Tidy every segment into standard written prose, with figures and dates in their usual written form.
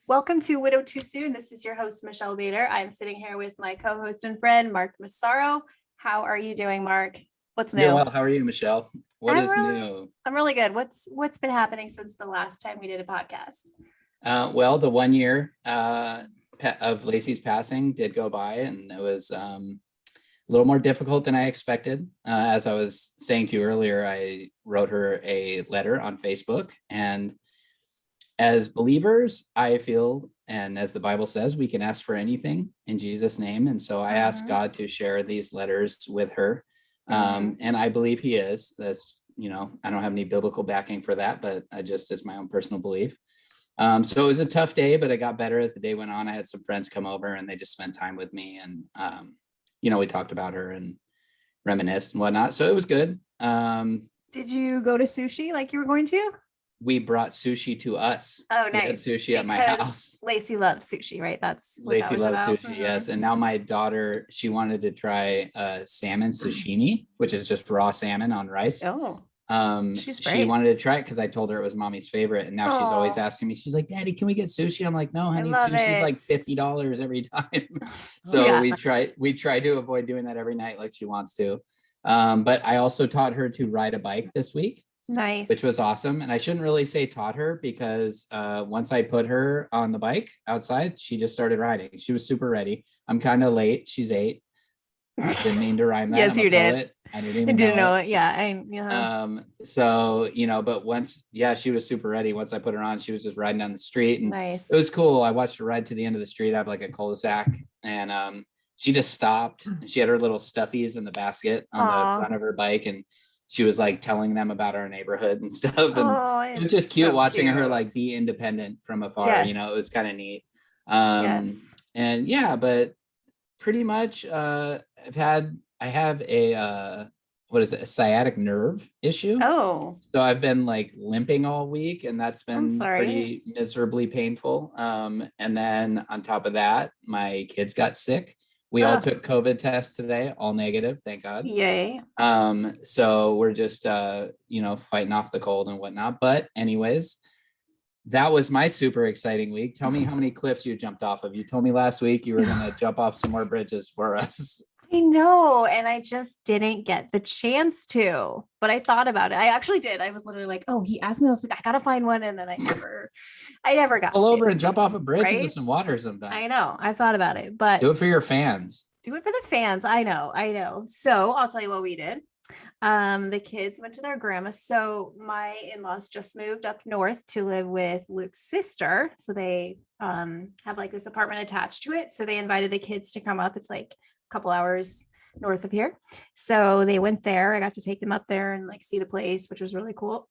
Welcome to Widow Too Soon. This is your host, Michelle Bader. I'm sitting here with my co-host and friend, Mark Massaro. How are you doing, Mark? What's new? Yeah, well, how are you, Michelle? What is new? I'm really good. What's been happening since the last time we did a podcast? Well, the 1 year of Lacey's passing did go by, and it was a little more difficult than I expected. As I was saying to you earlier, I wrote her a letter on Facebook, and as believers, I feel, and as the Bible says, we can ask for anything in Jesus' name. And so I asked God to share these letters with her. And I believe he is. That's, I don't have any biblical backing for that, but I just, it's my own personal belief. So it was a tough day, but it got better as the day went on. I had some friends come over and they just spent time with me, and, we talked about her and reminisced and whatnot. So it was good. Did you go to sushi like you were going to? We brought sushi to us. Oh, nice. We had sushi at my house. Lacey loves sushi, right? That's what Lacey loves about. sushi, yes. And now my daughter, she wanted to try salmon sashimi, which is just raw salmon on rice. Oh, she's great. She wanted to try it because I told her it was mommy's favorite, and now she's always asking me. She's like, "Daddy, can we get sushi?" I'm like, "No, honey, sushi's like $50 every time." So we try to avoid doing that every night like she wants to. But I also taught her to ride a bike this week. Nice. Which was awesome. And I shouldn't really say taught her, because once I put her on the bike outside, she just started riding. She was super ready. I'm kind of late. She's 8. Didn't mean to rhyme that. Yes, you did. I didn't even know it. Yeah. So, but once, she was super ready. Once I put her on, she was just riding down the street, and nice. It was cool. I watched her ride to the end of the street. I have like a cul-de-sac, and she just stopped. She had her little stuffies in the basket on the front of her bike, and she was like telling them about our neighborhood and stuff. And it was just cute watching her like be independent from afar. Yes. It was kind of neat. Yes. And but pretty much I have a a sciatic nerve issue. Oh. So I've been like limping all week, and that's been pretty miserably painful. And then on top of that, my kids got sick. We all took COVID tests today, all negative, thank God. Yay. So we're just, fighting off the cold and whatnot. But anyways, that was my super exciting week. Tell me how many cliffs you jumped off of. You told me last week you were going to jump off some more bridges for us. I know. And I just didn't get the chance to, but I thought about it. I actually did. I was literally like, oh, he asked me last week, I got to find one. And then I never got Pull over and jump off a bridge into some water sometime. I know. I thought about it, but do it for your fans. Do it for the fans. I know. So I'll tell you what we did. The kids went to their grandma. So my in-laws just moved up north to live with Luke's sister. So they have like this apartment attached to it. So they invited the kids to come up. It's like couple hours north of here. So they went there. I got to take them up there and like see the place, which was really cool.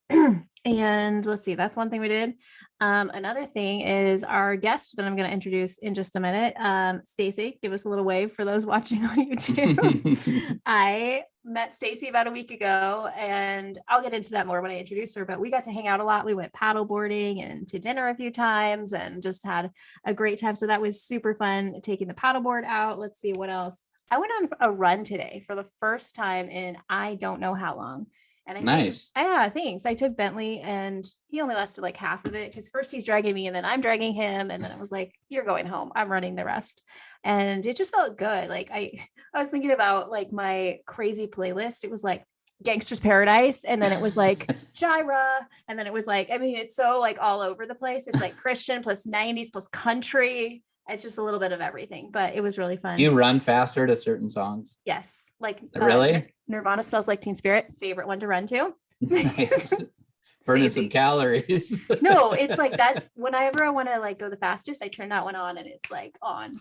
And let's see, that's one thing we did. Another thing is our guest that I'm going to introduce in just a minute. Stacie, give us a little wave for those watching on YouTube. I met Stacie about a week ago, and I'll get into that more when I introduce her, but we got to hang out a lot. We went paddle boarding and to dinner a few times and just had a great time. So that was super fun, taking the paddleboard out. Let's see what else. I went on a run today for the first time in I don't know how long. And nice. Thanks. I took Bentley, and he only lasted like half of it because first he's dragging me and then I'm dragging him. And then it was like, you're going home. I'm running the rest. And it just felt good. Like I was thinking about like my crazy playlist. It was like Gangster's Paradise. And then it was like Gyra. And then it was like, it's so like all over the place. It's like Christian plus 90s plus country. It's just a little bit of everything, but it was really fun. You run faster to certain songs? Yes. Like really? Nirvana Smells Like Teen Spirit. Favorite one to run to. Nice. Burning some calories. No, it's like, that's whenever I want to like go the fastest, I turn that one on and it's like on.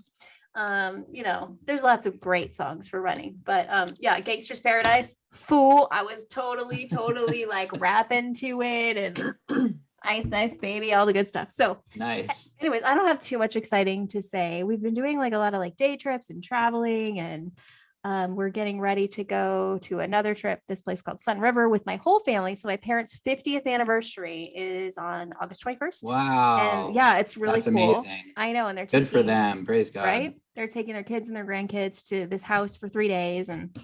There's lots of great songs for running, but Gangster's Paradise, Fool. I was totally like rapping to it, and Ice Baby, all the good stuff. So nice. Anyways, I don't have too much exciting to say. We've been doing like a lot of like day trips and traveling, and we're getting ready to go to another trip, this place called Sun River, with my whole family. So my parents' 50th anniversary is on August 21st. Wow. And it's really That's cool. Amazing. I know. And they're good for them. Praise God. Right? They're taking their kids and their grandkids to this house for 3 days and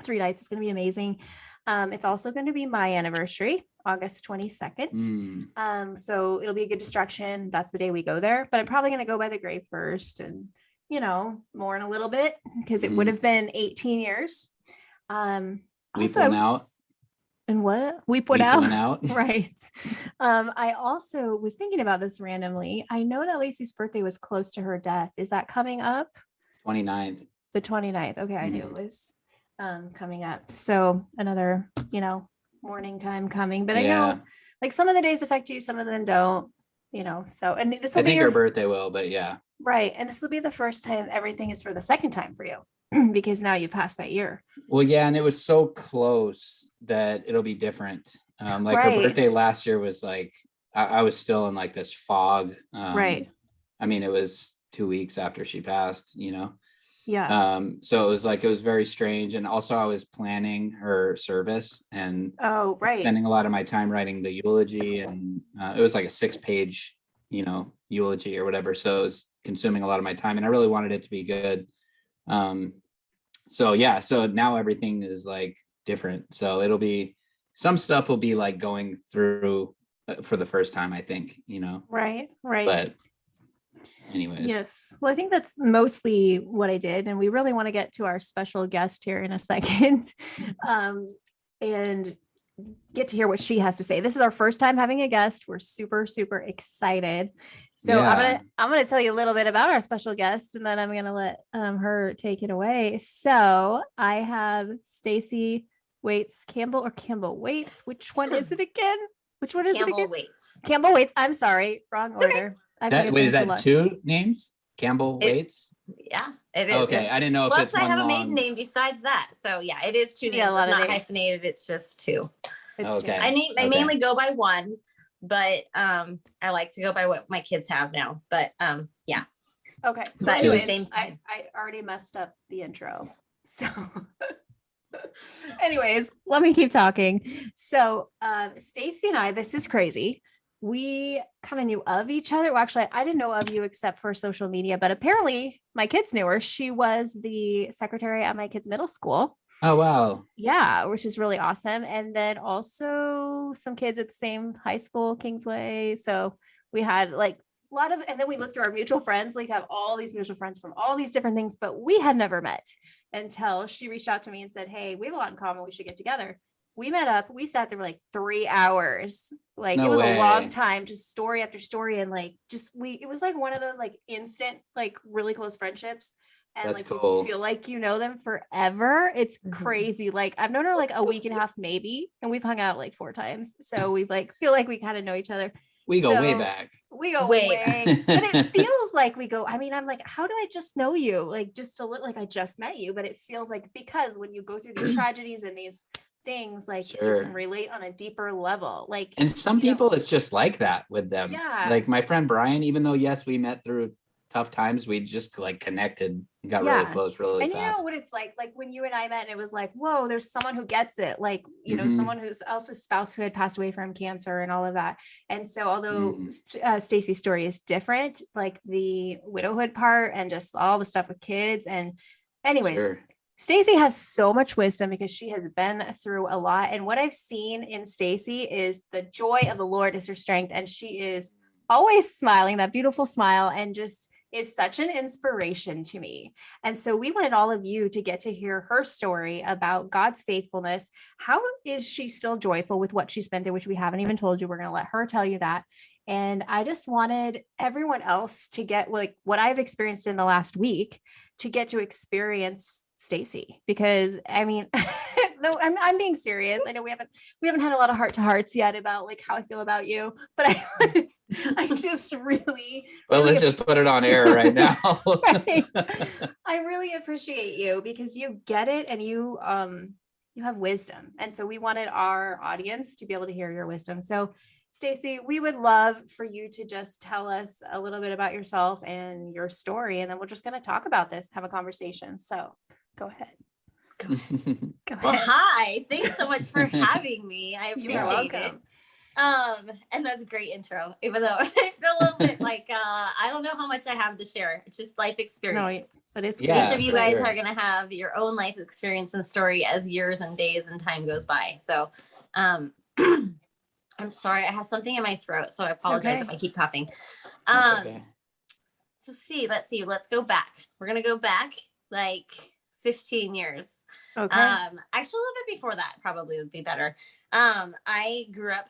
3 nights. It's going to be amazing. It's also going to be my anniversary, August 22nd. So it'll be a good distraction. That's the day we go there, but I'm probably going to go by the grave first and, mourn a little bit because it would have been 18 years. We went out. And what? We went out. out. Right. I also was thinking about this randomly. I know that Lacey's birthday was close to her death. Is that coming up? 29th. The 29th. Okay. I knew it was coming up. So another, morning time coming, but I know like some of the days affect you, some of them don't, so, and this will be your birthday will, but yeah. Right. And this will be the first time everything is for the second time for you because now you passed that year. Well, yeah. And it was so close that it'll be different. Her birthday last year was like, I was still in like this fog. Right. I mean, it was 2 weeks after she passed, Yeah. So it was very strange. And also I was planning her service and spending a lot of my time writing the eulogy. And it was like a 6-page, eulogy or whatever. So it was consuming a lot of my time and I really wanted it to be good. So now everything is like different. So it'll be, some stuff will be like going through for the first time, I think, Right. But anyways. Yes. Well, I think that's mostly what I did. And we really want to get to our special guest here in a second and get to hear what she has to say. This is our first time having a guest. We're super, super excited. So I'm going to tell you a little bit about our special guest and then I'm going to let her take it away. So I have Stacie Campbell Waits. Which one is it again? Which one is it again? Campbell Waits. I'm sorry. Wrong order. Is that 2 names? Campbell Waits? Yeah, it is. Okay, I didn't know if it's I have one a maiden name besides that. So yeah, it is 2 names. It's not hyphenated. It's just 2. Okay. I mainly go by one, but I like to go by what my kids have now. But yeah. Okay. So anyways, I already messed up the intro. So anyways, let me keep talking. So Stacie and I, this is crazy. We kind of knew of each other. Well, actually, I didn't know of you except for social media, but apparently my kids knew her. She was the secretary at my kids' middle school. Oh, wow. Yeah, which is really awesome. And then also some kids at the same high school, Kingsway. So we had like a lot of, and then we looked through our mutual friends, like have all these mutual friends from all these different things, but we had never met until she reached out to me and said, hey, we have a lot in common. We should get together. We met up, we sat there for like 3 hours. Like it was a long time, just story after story. And like, it was like one of those like instant, like really close friendships. And that's like, cool. you feel like you know them forever. It's crazy. Like I've known her like a week and a half, maybe. And we've hung out like 4 times. So we like, feel like we kind of know each other. We go way back. We go way. But it feels like we go, I mean, I'm like, how do I just know you? Like just to look like I just met you. But it feels like, because when you go through these tragedies and these things, like you can relate on a deeper level. Like, and some people it's just like that with them. Yeah. Like my friend Brian, even though yes, we met through tough times, we just like connected and got really close really fast. And you know what it's like when you and I met and it was like, whoa, there's someone who gets it. Like, someone who's else's spouse who had passed away from cancer and all of that. And so although Stacie's story is different, like the widowhood part and just all the stuff with kids. And anyways, Stacie has so much wisdom because she has been through a lot. And what I've seen in Stacie is the joy of the Lord is her strength. And she is always smiling, that beautiful smile, and just is such an inspiration to me. And so we wanted all of you to get to hear her story about God's faithfulness. How is she still joyful with what she's been through, which we haven't even told you. We're going to let her tell you that. And I just wanted everyone else to get like what I've experienced in the last week to get to experience Stacie, because I mean, no, I'm being serious. I know we haven't had a lot of heart to hearts yet about like how I feel about you, but I just really, let's just put it on air right now. Right. I really appreciate you because you get it and you have wisdom. And so we wanted our audience to be able to hear your wisdom. So Stacie, we would love for you to just tell us a little bit about yourself and your story, and then we're just going to talk about this, have a conversation. So go ahead. Go ahead. Well, hi. Thanks so much for having me. I appreciate it. And that's a great intro, even though I feel a little bit like I don't know how much I have to share. It's just life experience. But it's Yeah, Each of you for guys sure. are gonna have your own life experience and story as years and days and time goes by. So I'm sorry, I have something in my throat, so I apologize if I keep coughing. That's okay. So let's go back. We're gonna go back like 15 years. Okay. Actually a little bit before that probably would be better. I grew up,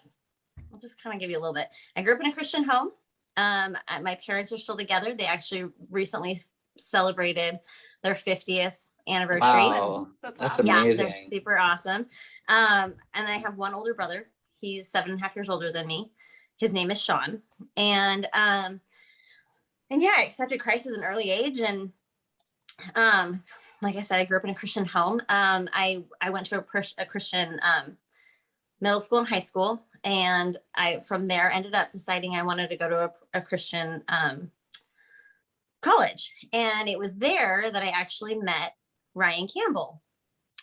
I'll just kind of give you a little bit. I grew up in a Christian home. My parents are still together. They actually recently celebrated their 50th anniversary. Wow, that's awesome. Yeah, amazing. they're super awesome. And I have one older brother. He's 7.5 years older than me. His name is Sean. And yeah, I accepted Christ at an early age. And like I said, I grew up in a Christian home. I went to a Christian middle school and high school. And I, from there, ended up deciding I wanted to go to a Christian college. And it was there that I actually met Ryan Campbell.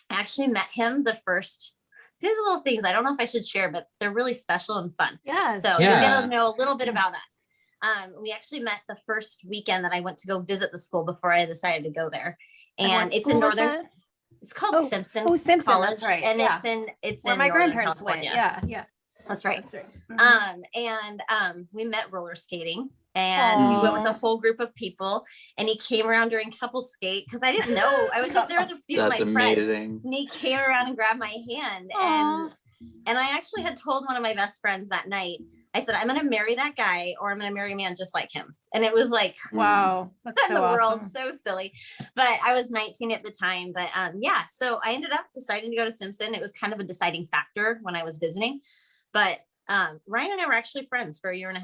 I actually met him the first, these are little things I don't know if I should share, but they're really special and fun. Yeah. So you'll get to know a little bit about us. We actually met the first weekend that I went to go visit the school before I decided to go there. And it's in northern, it's called Simpson. Oh, Simpson, College, that's right. and yeah. it's where in my Northern grandparents California. went. Yeah. That's right. That's right. Mhm. And we met roller skating, and we went with a whole group of people, and he came around during couple skate because I didn't know. I was just there with a few of my friends. Amazing. And he came around and grabbed my hand. And I actually had told one of my best friends that night, I said, I'm going to marry that guy, or I'm going to marry a man just like him. And it was like, wow, that's in so the awesome. world, so silly. But I was 19 at the time. But yeah, so I ended up deciding to go to Simpson. It was kind of a deciding factor when I was visiting. But Ryan and I were actually friends for 1.5 years.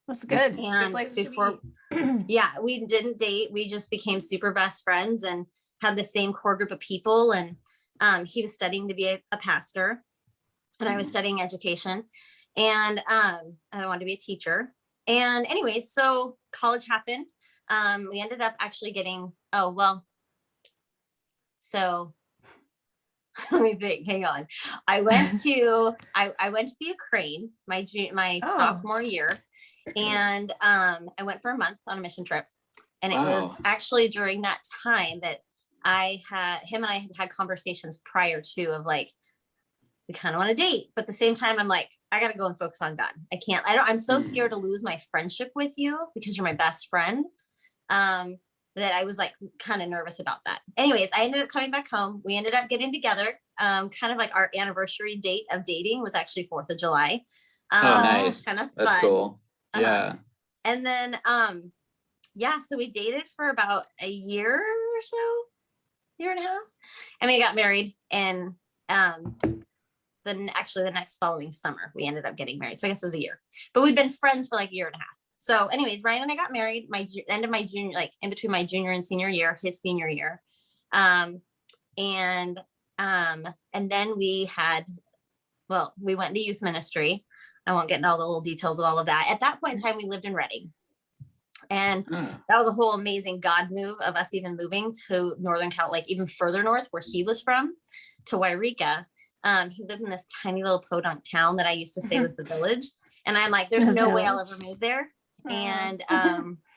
That's good. And it's a good place before, to be. yeah, we didn't date. We just became super best friends and had the same core group of people. And he was studying to be a pastor, and I was studying education, and I wanted to be a teacher. And anyways, so college happened. We ended up actually getting, so let me think, hang on. I went to the Ukraine my sophomore year, and I went for a month on a mission trip. And it was actually during that time that him and I had conversations prior to of like, we kind of want to date, but at the same time, I'm like, I got to go and focus on God. I'm so scared to lose my friendship with you because you're my best friend. That I was like kind of nervous about that. Anyways, I ended up coming back home. We ended up getting together. Kind of like our anniversary date of dating was actually 4th of July. Nice. Kind of That's fun. cool. Yeah. And then, so we dated for about a year or so, 1.5 years. And we got married, and the next following summer, we ended up getting married. So I guess it was a year, but we'd been friends for like 1.5 years. So anyways, Ryan and I got married end of my junior, like in between my junior and senior year, his senior year. And then we went to youth ministry. I won't get into all the little details of all of that. At that point in time, we lived in Redding. And that was a whole amazing God move of us even moving to Northern Cal, like even further north where he was from, to Wairika. He lived in this tiny little podunk town that I used to say was the village. And I'm like, there's no way I'll ever move there. And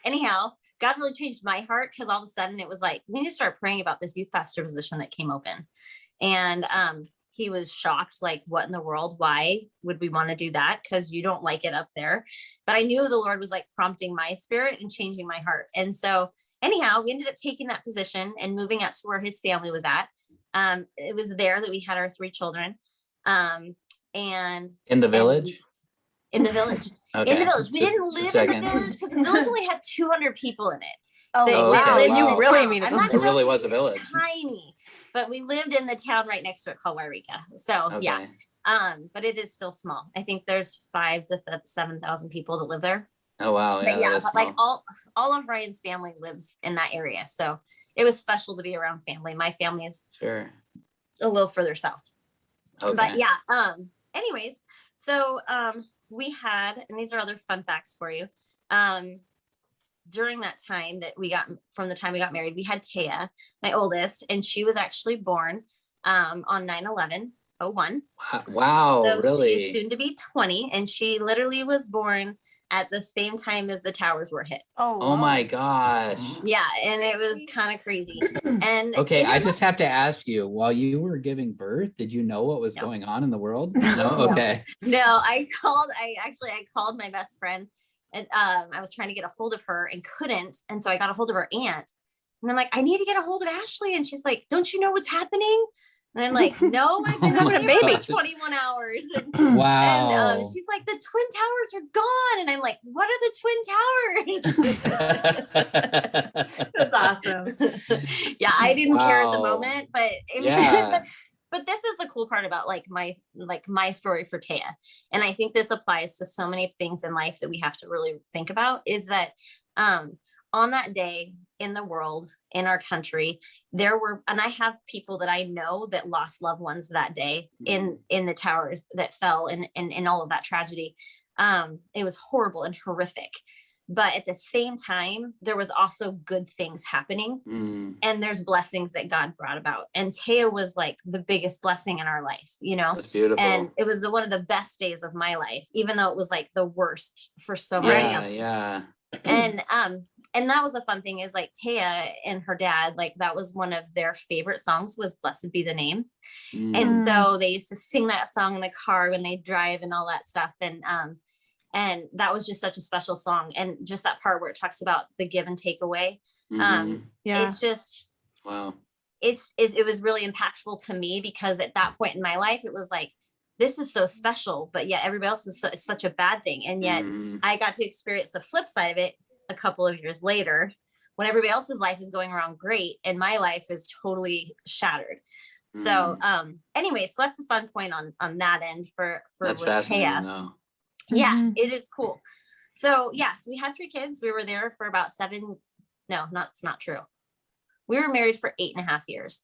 anyhow, God really changed my heart, because all of a sudden it was like, we need to start praying about this youth pastor position that came open. And he was shocked, like, what in the world? Why would we want to do that? Because you don't like it up there. But I knew the Lord was like prompting my spirit and changing my heart. And so anyhow, we ended up taking that position and moving out to where his family was at. It was there that we had our 3 children. And in the village. In the village. Okay. In the village. We didn't live in the village because the village only had 200 people in it. Wow. You really mean it. It really was a village. Tiny, but we lived in the town right next to it called Wairika. So yeah, but it is still small. I think there's 5,000 to 7,000 people that live there. Oh wow. Yeah, but like all of Ryan's family lives in that area. So it was special to be around family. My family is sure a little further south. Okay. But yeah, anyways, so we had, and these are other fun facts for you. During that time from the time we got married, we had Taya, my oldest, and she was actually born on 9/11 01. Wow, So really? she's soon to be 20, and she literally was born at the same time as the towers were hit. Oh my gosh. Yeah, and it was kind of crazy. And okay, I just have to ask you, while you were giving birth, did you know what was going on in the world? No. Okay. No, I called my best friend, and I was trying to get a hold of her and couldn't. And so I got a hold of her aunt, and I'm like, I need to get a hold of Ashley. And she's like, don't you know what's happening? And I'm like, no, I've been having a baby for 21 hours. And, wow. and she's like, the Twin Towers are gone. And I'm like, what are the Twin Towers? That's awesome. Yeah, I didn't care at the moment, but but this is the cool part about like my story for Taya. And I think this applies to so many things in life that we have to really think about, is that on that day in the world, in our country, there were, and I have people that I know that lost loved ones that day in the towers that fell in all of that tragedy. It was horrible and horrific. But at the same time, there was also good things happening, and there's blessings that God brought about. And Taya was like the biggest blessing in our life, you know. That's beautiful. And it was one of the best days of my life, even though it was like the worst for so many of us. Yeah. And that was a fun thing, is like Taya and her dad, like that was one of their favorite songs, was Blessed Be the Name. And so they used to sing that song in the car when they drive and all that stuff. And that was just such a special song. And just that part where it talks about the give and take away. It's just, wow. It was really impactful to me, because at that point in my life, it was like, this is so special, but yet everybody else is such a bad thing. And yet I got to experience the flip side of it a couple of years later, when everybody else's life is going around great and my life is totally shattered. So anyway, so that's a fun point on that end for that's fascinating, Taya. Yeah, it is cool. So so we had 3 kids. We were there for about 7. No, it's not true. We were married for 8.5 years.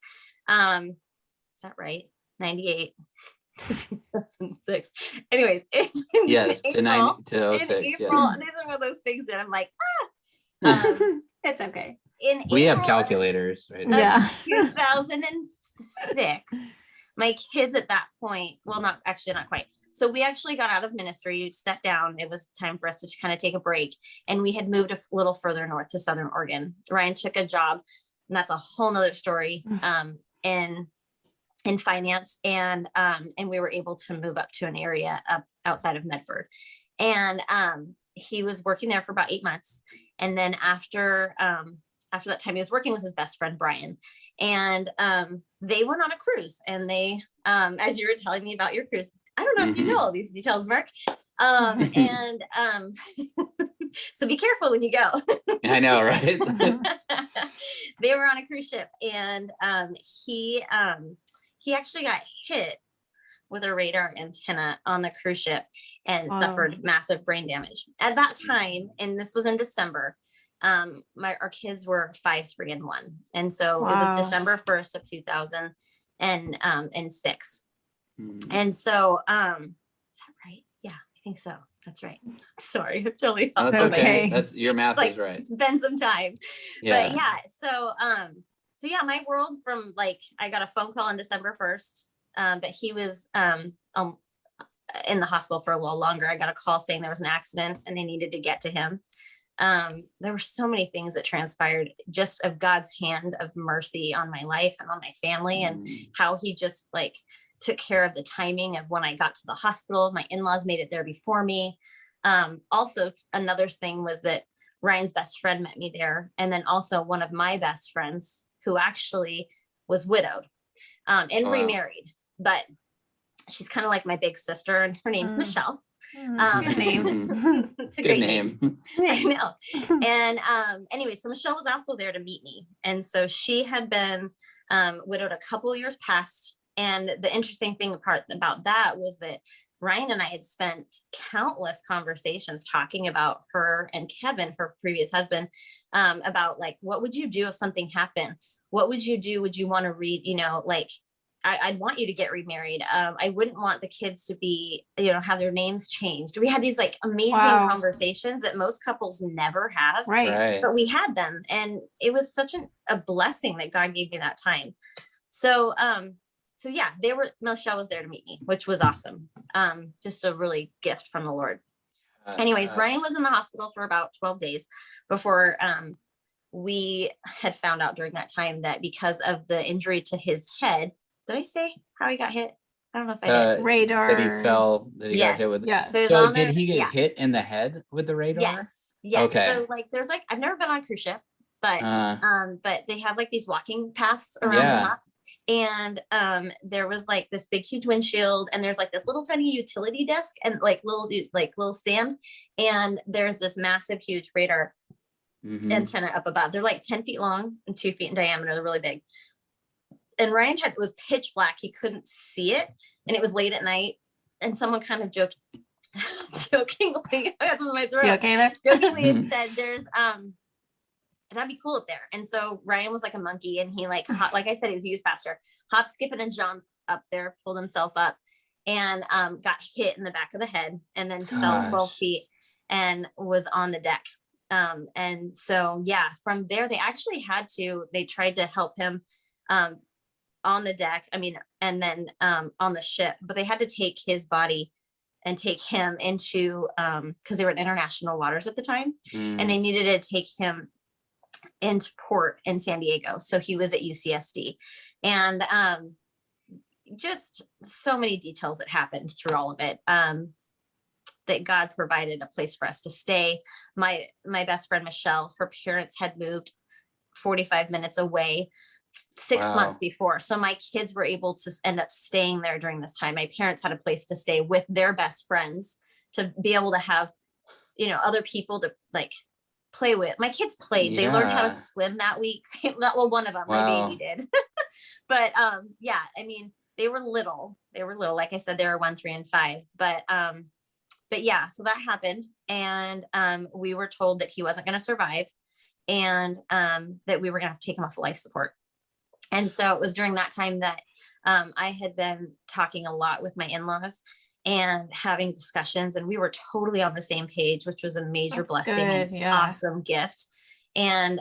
Is that right? 98. 2006. Anyways, yes, April, to 06. April, these are one of those things that I'm like, it's okay. We have calculators right now. Yeah. 2006. My kids at that point, well, not quite. So we actually got out of ministry, stepped down. It was time for us to kind of take a break. And we had moved a little further north to Southern Oregon. Ryan took a job, and that's a whole nother story, in finance. And we were able to move up to an area up outside of Medford. And he was working there for about 8 months. And then after that time, he was working with his best friend, Brian, and they went on a cruise. And they, as you were telling me about your cruise, I don't know if you know all these details, Mark. And so be careful when you go. I know, right? They were on a cruise ship, and he actually got hit with a radar antenna on the cruise ship and suffered massive brain damage. At that time, and this was in December, our kids were 5, 3, and 1. And so it was December 1st of 2006. And so, is that right? Yeah, I think so. That's right. Sorry, I'm totally off. That's okay. That's your math is right. It's been some time. Yeah. But yeah, so yeah, my world from like, I got a phone call on December 1st, but he was in the hospital for a little longer. I got a call saying there was an accident and they needed to get to him. There were so many things that transpired, just of God's hand of mercy on my life and on my family, and how he just like took care of the timing of when I got to the hospital. My in-laws made it there before me. Also, another thing was that Ryan's best friend met me there. And then also one of my best friends, who actually was widowed and remarried, but she's kind of like my big sister, and her name's Michelle. Good name. It's a great name. I know. And anyway, so Michelle was also there to meet me. And so she had been widowed a couple of years past. And the interesting thing about that was that Ryan and I had spent countless conversations talking about her and Kevin, her previous husband, about like, what would you do if something happened? What would you do? Would you want to read, like, I'd want you to get remarried. I wouldn't want the kids to be, have their names changed. We had these like amazing conversations that most couples never have. Right. But we had them. And it was such a blessing that God gave me that time. So so yeah, Michelle was there to meet me, which was awesome. Just a really gift from the Lord. Anyways, Ryan was in the hospital for about 12 days before we had found out during that time that because of the injury to his head, did I say how he got hit? I don't know if I did. Radar. That he fell, that he got hit with. Yeah. So, So did he get hit in the head with the radar? Yes. Yes. Okay. So like there's like, I've never been on a cruise ship, but they have like these walking paths around the top. And there was like this big huge windshield, and there's like this little tiny utility desk and like little stand, and there's this massive huge radar antenna up above. They're like 10 feet long and 2 feet in diameter. They're really big. And Ryan was pitch black. He couldn't see it, and it was late at night, and someone kind of jokingly, I got something in my throat. You okay there? Jokingly had said, "There's that'd be cool up there." And so Ryan was like a monkey, and he like I said, he was a youth pastor, hop, skipping, and jumped up there, pulled himself up, and got hit in the back of the head, and then fell 12 feet and was on the deck. And so yeah, from there they tried to help him on the deck, and then on the ship, but they had to take his body and take him into because they were in international waters at the time, and they needed to take him into port in San Diego. So he was at UCSD, and just so many details that happened through all of it, that God provided a place for us to stay. My best friend, Michelle, her parents had moved 45 minutes away 6 months before. So my kids were able to end up staying there during this time. My parents had a place to stay with their best friends to be able to have, other people to like play with. My kids played. They learned how to swim that week. Well, one of them, my baby did. But they were little. Like I said, they were 1, 3, and 5. But yeah, so that happened, and we were told that he wasn't going to survive, and that we were going to have to take him off life support. And so it was during that time that I had been talking a lot with my in-laws and having discussions, and we were totally on the same page, which was a major blessing and awesome gift. And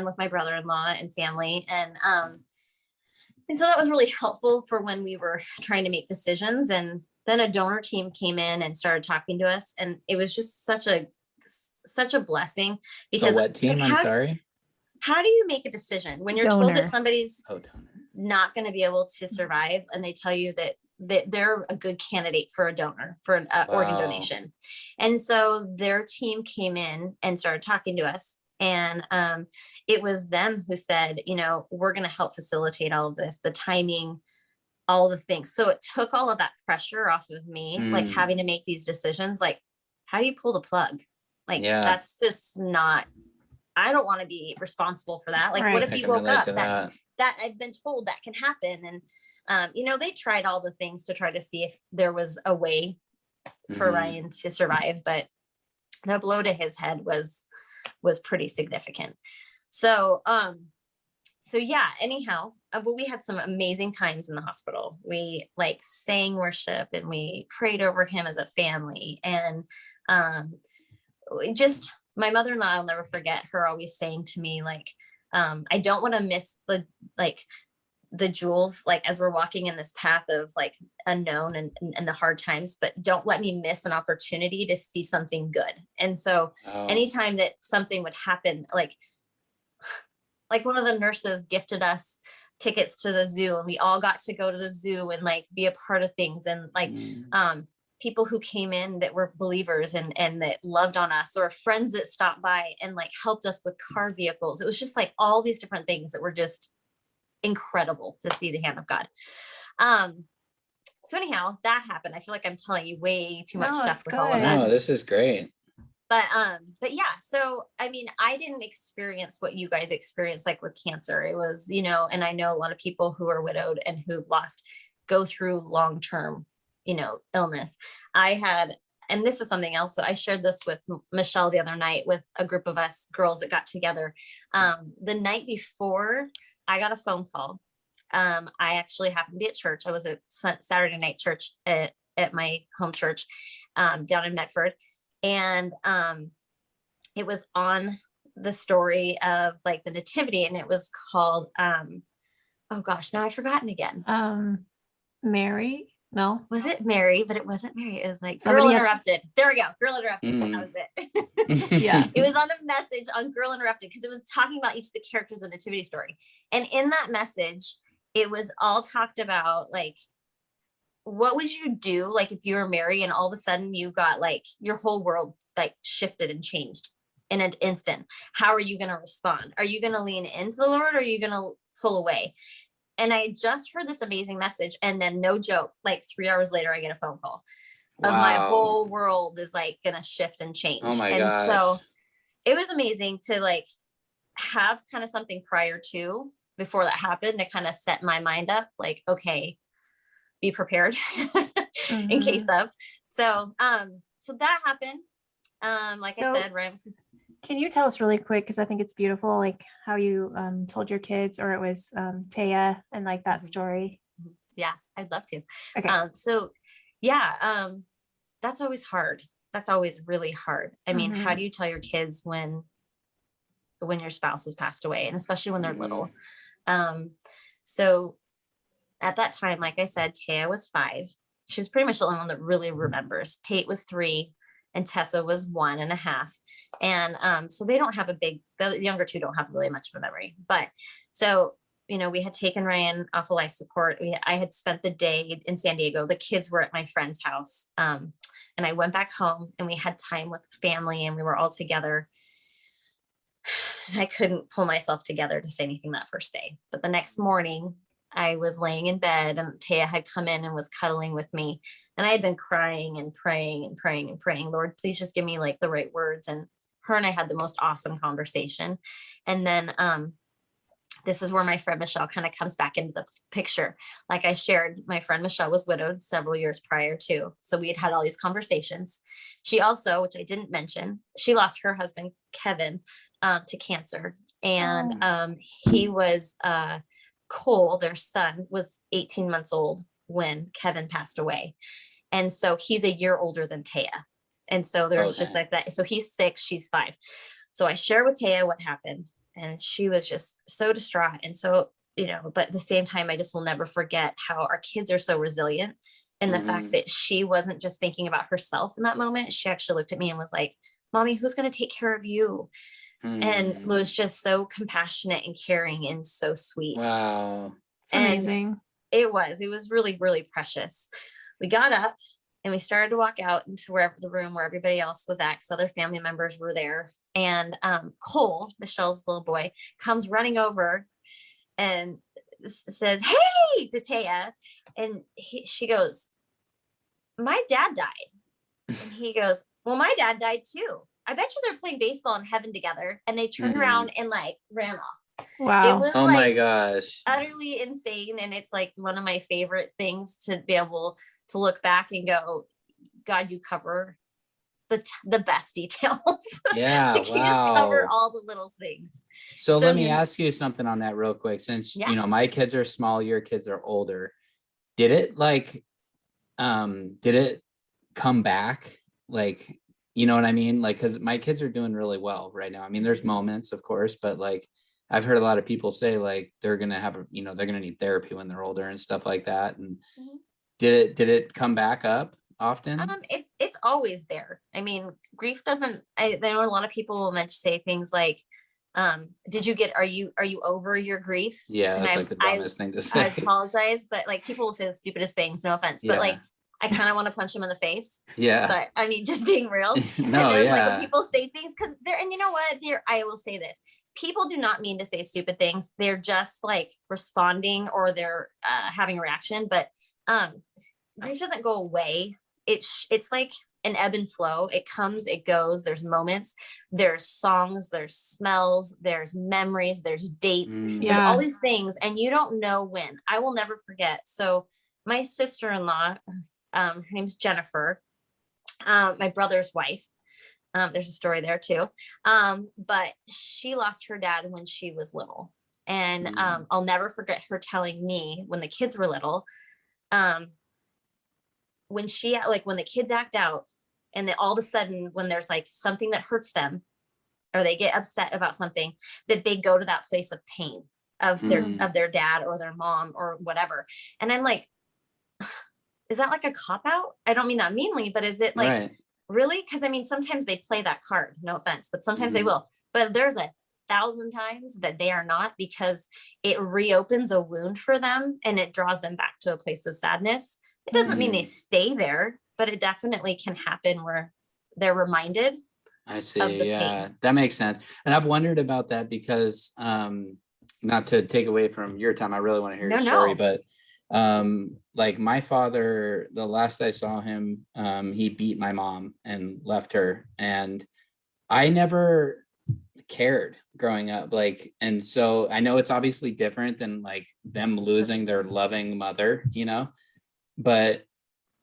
with my brother-in-law and family. And so that was really helpful for when we were trying to make decisions. And then a donor team came in and started talking to us. And it was just such a blessing, because what team? I'm sorry. How do you make a decision when you're told that somebody's not going to be able to survive, and they tell you that they're a good candidate for a donor, for an organ donation? And so their team came in and started talking to us, and it was them who said, we're going to help facilitate all of this, the timing, all the things. So it took all of that pressure off of me, like having to make these decisions. Like, how do you pull the plug? Like, that's just not, I don't want to be responsible for that. Like, what if you woke up that I've been told that can happen? And, they tried all the things to try to see if there was a way for Ryan to survive, but the blow to his head was pretty significant. So yeah, anyhow, we had some amazing times in the hospital. We like sang worship, and we prayed over him as a family. And my mother-in-law, I'll never forget her always saying to me, like, I don't want to miss the jewels, like as we're walking in this path of like unknown and the hard times, but don't let me miss an opportunity to see something good. And so anytime that something would happen, like one of the nurses gifted us tickets to the zoo, and we all got to go to the zoo and like be a part of things. And like, people who came in that were believers and that loved on us, or friends that stopped by and like helped us with car vehicles. It was just like all these different things that were just incredible to see the hand of God. So anyhow, that happened. I feel like I'm telling you way too much stuff with all of that. No, this is great. But yeah, so I didn't experience what you guys experienced, like with cancer. It was, and I know a lot of people who are widowed and who've go through long-term, illness. And this is something else. So I shared this with Michelle the other night with a group of us girls that got together. The night before, I got a phone call. I actually happened to be at church. I was at Saturday night church at my home church down in Medford. And it was on the story of like the nativity, and it was called, oh gosh, now I've forgotten again. Mary? No. Was it Mary? But it wasn't Mary. It was like Somebody Girl had- Interrupted. There we go. Girl Interrupted. That was it. Yeah. It was on a message on Girl Interrupted because it was talking about each of the characters in Nativity Story. And in that message, it was all talked about like, what would you do like if you were Mary and all of a sudden you got like your whole world like shifted and changed in an instant? How are you going to respond? Are you going to lean into the Lord or are you going to pull away? And I just heard this amazing message. And then no joke, like 3 hours later, I get a phone call of my whole world is like going to shift and change. Oh my and gosh. so it was amazing to like have kind of something prior to before that happened to kind of set my mind up like, okay, be prepared in case of. So that happened. Like I said, right. Can you tell us really quick, because I think it's beautiful, like how you told your kids, or it was Taya, and like that story? Yeah, I'd love to. Okay. So yeah, that's always hard. That's always really hard. I mean, how do you tell your kids when your spouse has passed away, and especially when they're little? So at that time, like I said, Taya was 5. She was pretty much the only one that really remembers. Tate was 3. And Tessa was 1.5. And so they don't have the younger 2 don't have really much of a memory. But so, you know, we had taken Ryan off of life support. I had spent the day in San Diego. The kids were at my friend's house. And I went back home and we had time with family and we were all together. I couldn't pull myself together to say anything that first day. But the next morning, I was laying in bed and Taya had come in and was cuddling with me. And I had been crying and praying and praying and praying, Lord, please just give me like the right words. And her and I had the most awesome conversation. And then this is where my friend Michelle kind of comes back into the picture. Like I shared, my friend Michelle was widowed several years prior to. So we had all these conversations. She also, which I didn't mention, she lost her husband, Kevin, to cancer. And he was Cole, their son, was 18 months old when Kevin passed away. And so he's a year older than Taya. And so there's just like that. So he's 6, she's 5. So I share with Taya what happened. And she was just so distraught. And so, you know, but at the same time, I just will never forget how our kids are so resilient. And the fact that she wasn't just thinking about herself in that moment. She actually looked at me and was like, Mommy, who's going to take care of you? And was just so compassionate and caring and so sweet. Wow. It's amazing. It was really, really precious. We got up and we started to walk out into wherever the room where everybody else was at, because other family members were there. And Cole, Michelle's little boy, comes running over and says, "Hey," to Taya. And she goes, "My dad died." And he goes, "Well, my dad died too. I bet you they're playing baseball in heaven together." And they turned around and like ran off. Wow. It was my gosh. Utterly insane. And it's like one of my favorite things to be able to look back and go, God, you cover the best details. Yeah. Like, Wow. you just cover all the little things. So let me ask you something on that real quick. Since, Yeah. you know, my kids are small, your kids are older. Did it come back? Like, you know what I mean? Like, cause my kids are doing really well right now. I mean, there's moments, of course, but like, I've heard a lot of people say like, they're going to have, they're going to need therapy when they're older and stuff like that. And did it come back up often? It's always there. I mean, grief doesn't, I know a lot of people will say things like, are you over your grief? Yeah. That's like the dumbest thing to say. I apologize, but like people will say the stupidest things, no offense, but like, I kind of want to punch him in the face. Yeah. But I mean, just being real. No, and like when people say things, because and you know what? I will say this. People do not mean to say stupid things. They're just like responding or they're having a reaction. But grief doesn't go away. It's like an ebb and flow. It comes, it goes. There's moments, there's songs, there's smells, there's memories, there's dates, there's all these things, and you don't know when. I will never forget. So my sister-in-law, her name's Jennifer, my brother's wife. There's a story there too. But she lost her dad when she was little. And I'll never forget her telling me when the kids were little, when the kids act out and then all of a sudden when there's like something that hurts them or they get upset about something, that they go to that place of pain of their dad or their mom or whatever. And I'm like, is that like a cop out? I don't mean that meanly, but is it like, Right. really? Because I mean, sometimes they play that card, no offense, but sometimes they will. But there's 1,000 times that they are not, because it reopens a wound for them and it draws them back to a place of sadness. It doesn't mean they stay there, but it definitely can happen where they're reminded. I see. Yeah, that makes sense. And I've wondered about that because, not to take away from your time, I really want to hear your story, but like my father, the last I saw him, he beat my mom and left her, and I never cared growing up. Like, and so I know it's obviously different than like them losing their loving mother, you know, but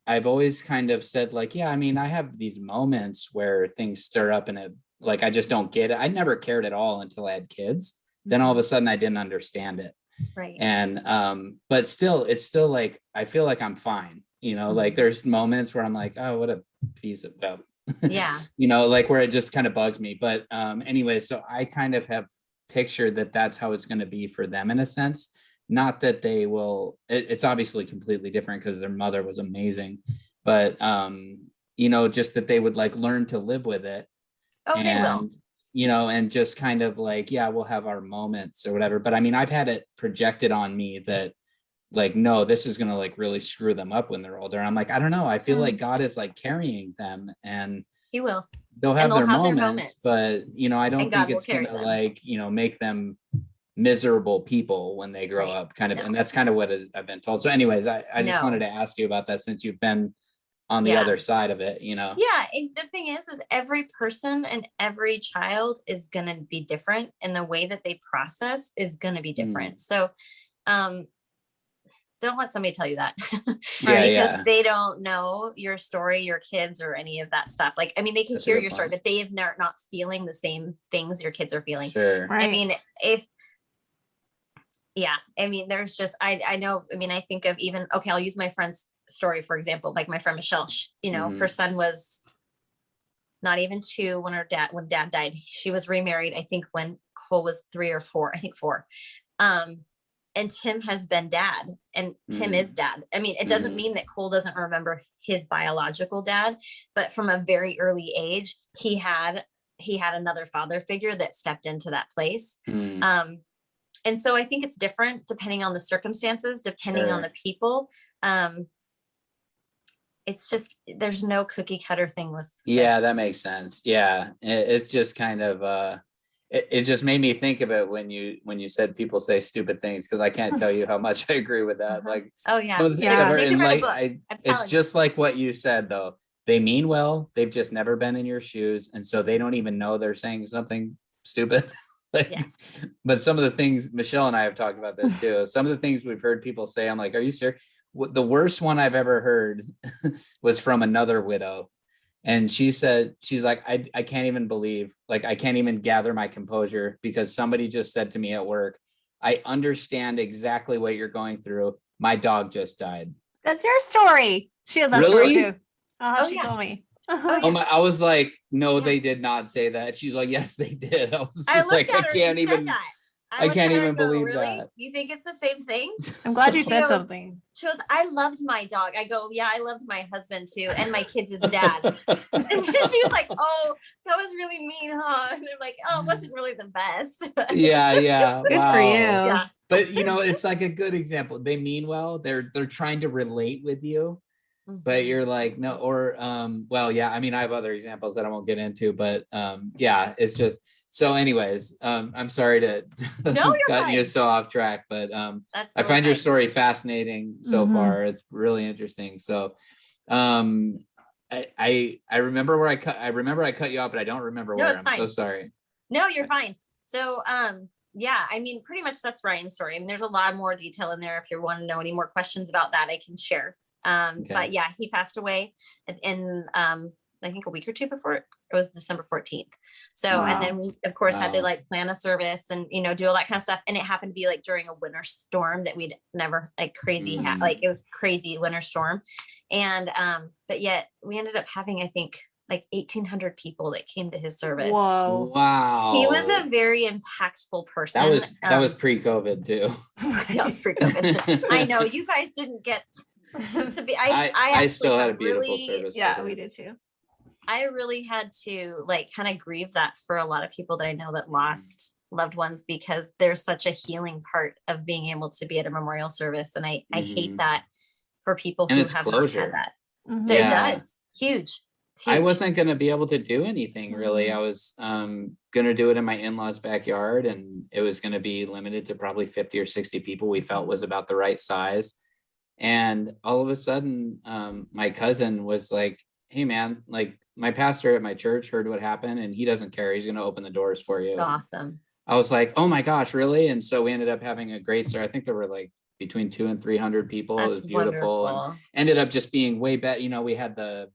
I've always kind of said like, yeah, I mean, I have these moments where things stir up and it, like, I just don't get it. I never cared at all until I had kids. Then all of a sudden I didn't understand it. Right. And, but still, it's still like, I feel like I'm fine. You know, like there's moments where I'm like, oh, what a piece of, yeah, you know, like where it just kind of bugs me. But anyway, so I kind of have pictured that that's how it's going to be for them in a sense. Not that they will, it's obviously completely different because their mother was amazing, but you know, just that they would like learn to live with it. Oh, and, they will. You know, and just kind of like, yeah, we'll have our moments or whatever. But I mean, I've had it projected on me that like, no, this is going to like really screw them up when they're older. I'm like, I don't know. I feel like God is like carrying them, and He will. they'll have, their moments, but you know, I don't think it's going to like, you know, make them miserable people when they grow up kind of. And that's kind of what I've been told. So anyways, I just wanted to ask you about that since you've been on the other side of it, you know? Yeah. The thing is every person and every child is going to be different, and the way that they process is going to be different. So, don't let somebody tell you that because they don't know your story, your kids, or any of that stuff. Like, I mean, they can hear your story, but they have not feeling the same things your kids are feeling. Sure. Right. I mean, I mean, there's just, I know, I mean, I think of even, okay, I'll use my friend's story, for example, like my friend Michelle, you know, her son was not even 2 when dad died. She was remarried, I think when Cole was 3 or 4, I think 4. And Tim has been dad, and Tim is dad. I mean, it doesn't mean that Cole doesn't remember his biological dad, but from a very early age, he had another father figure that stepped into that place. And so I think it's different depending on the circumstances, depending on the people. It's just, there's no cookie cutter thing with this. That makes sense. It's just kind of it just made me think of it when you said people say stupid things, because I can't tell you how much I agree with that. Like, it's just like what you said though. They mean well, they've just never been in your shoes, and so they don't even know they're saying something stupid. But some of the things, Michelle and I have talked about this too, some of the things we've heard people say, I'm like, are you serious? The worst one I've ever heard was from another widow. And she said, she's like, I can't even believe, like, I can't even gather my composure because somebody just said to me at work, I understand exactly what you're going through. My dog just died. That's your story. She has that story too. She told me. I was like, no, they did not say that. She's like, yes, they did. I was just like, I can't even believe really? that. You think it's the same thing? I'm glad you said something. She goes, I loved my dog. I go, yeah, I loved my husband too, and my kids' dad. And she was like, oh, that was really mean, huh? And I'm like, oh, it wasn't really the best. Good for you. Yeah. But you know, it's like a good example. They mean well. They're trying to relate with you, but you're like, no, or I mean, I have other examples that I won't get into, but it's just. So anyways, I'm sorry to cut you so off track, but I find your story fascinating so far. It's really interesting. So I remember where I cut you off, but I don't remember where. I'm so sorry. No, you're fine. So I mean, pretty much that's Ryan's story. I mean, there's a lot more detail in there. If you want to know any more questions about that, I can share. But yeah, he passed away in I think a week or two before. It was December 14th. So, and then we of course had to like plan a service and, you know, do all that kind of stuff. And it happened to be like during a winter storm that we'd never like crazy, like it was crazy winter storm. And, but yet we ended up having, I think like 1,800 people that came to his service. Whoa. Wow. He was a very impactful person. That was pre-COVID too. That was pre-COVID. I know you guys didn't get To be, I actually still had a beautiful really, service. Yeah, with we her. did too. I really had to like kind of grieve that for a lot of people that I know that lost loved ones, because there's such a healing part of being able to be at a memorial service. And I hate Mhm. that for people And who it's have closure. not had that. Mhm. It Yeah. does. Huge. It's I huge. wasn't going to be able to do anything really. Mhm. I was going to do it in my in-laws backyard, and it was going to be limited to probably 50 or 60 people we felt was about the right size. And all of a sudden, my cousin was like, hey man, like my pastor at my church heard what happened and he doesn't care. He's going to open the doors for you. It's awesome. I was like, oh my gosh, really? And so we ended up having a great start. I think there were like between 200 and 300 people. That's it was beautiful wonderful. and ended up just being way better. You know, we had the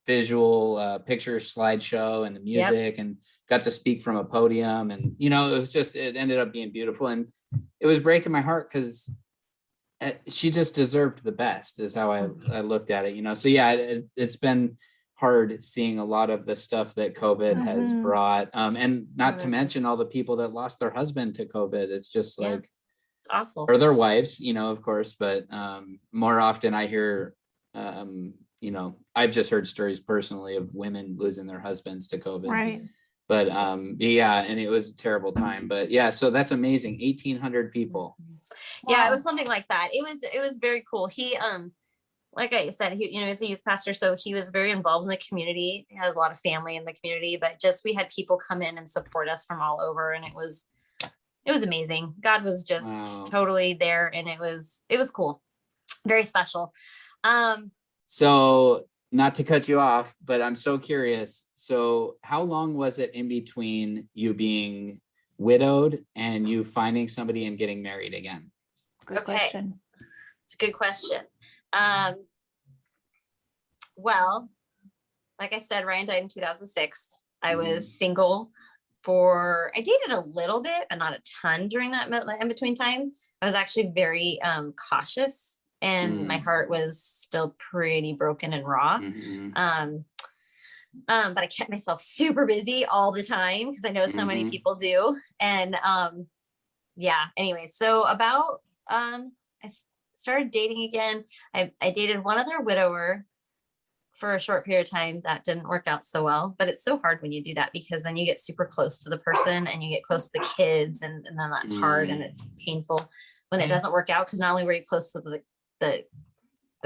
visual picture slideshow and the music and got to speak from a podium. And, you know, it ended up being beautiful. And it was breaking my heart because she just deserved the best is how I looked at it, you know? So yeah, it's been hard seeing a lot of the stuff that COVID has Mhm. brought. And not to 100%. mention all the people that lost their husband to COVID. It's just Yeah. like, It's awful. or their wives, you know, of course, but more often I hear, you know, I've just heard stories personally of women losing their husbands to COVID. Right. But yeah, and it was a terrible time. But yeah, so that's amazing. 1,800 people. Yeah, Wow. it was something like that. It was very cool. He like I said, he, you know, he's a youth pastor, so he was very involved in the community. He has a lot of family in the community, but just we had people come in and support us from all over, and it was amazing. God was just totally there, and it was cool, very special. So not to cut you off, but I'm so curious. So how long was it in between you being widowed and you finding somebody and getting married again? Good question. It's a good question. Well, like I said, Ryan died in 2006. I was single I dated a little bit, but not a ton during that in between time. I was actually very cautious, and my heart was still pretty broken and raw. But I kept myself super busy all the time because I know so many people do. And yeah, anyway, so about I started dating again. I dated one other widower for a short period of time. That didn't work out so well, but it's so hard when you do that because then you get super close to the person and you get close to the kids, and then that's hard and it's painful when it doesn't work out, because not only were you close to the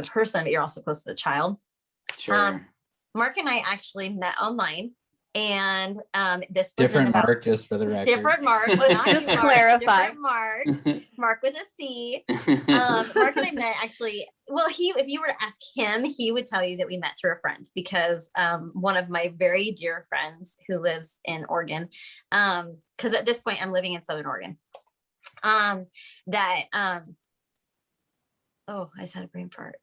person, but you're also close to the child. Sure. Mark and I actually met online, and this was different Mark, just for the record. Different Mark. Let's just clarify. Different Mark. Mark with a C. Mark and I met actually. Well, if you were to ask him, he would tell you that we met through a friend, because one of my very dear friends who lives in Oregon, because at this point I'm living in Southern Oregon. Oh, I just had a brain fart.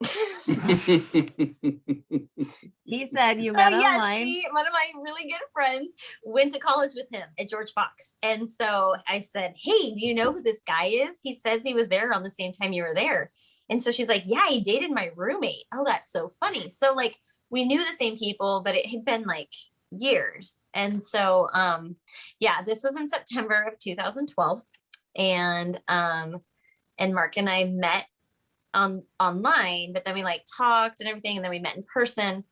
He said you met online. One of my really good friends went to college with him at George Fox. And so I said, hey, do you know who this guy is? He says he was there around the same time you were there. And so she's like, yeah, he dated my roommate. Oh, that's so funny. So like we knew the same people, but it had been like years. And so yeah, this was in September of 2012. And Mark and I met online, but then we like talked and everything, and then we met in person,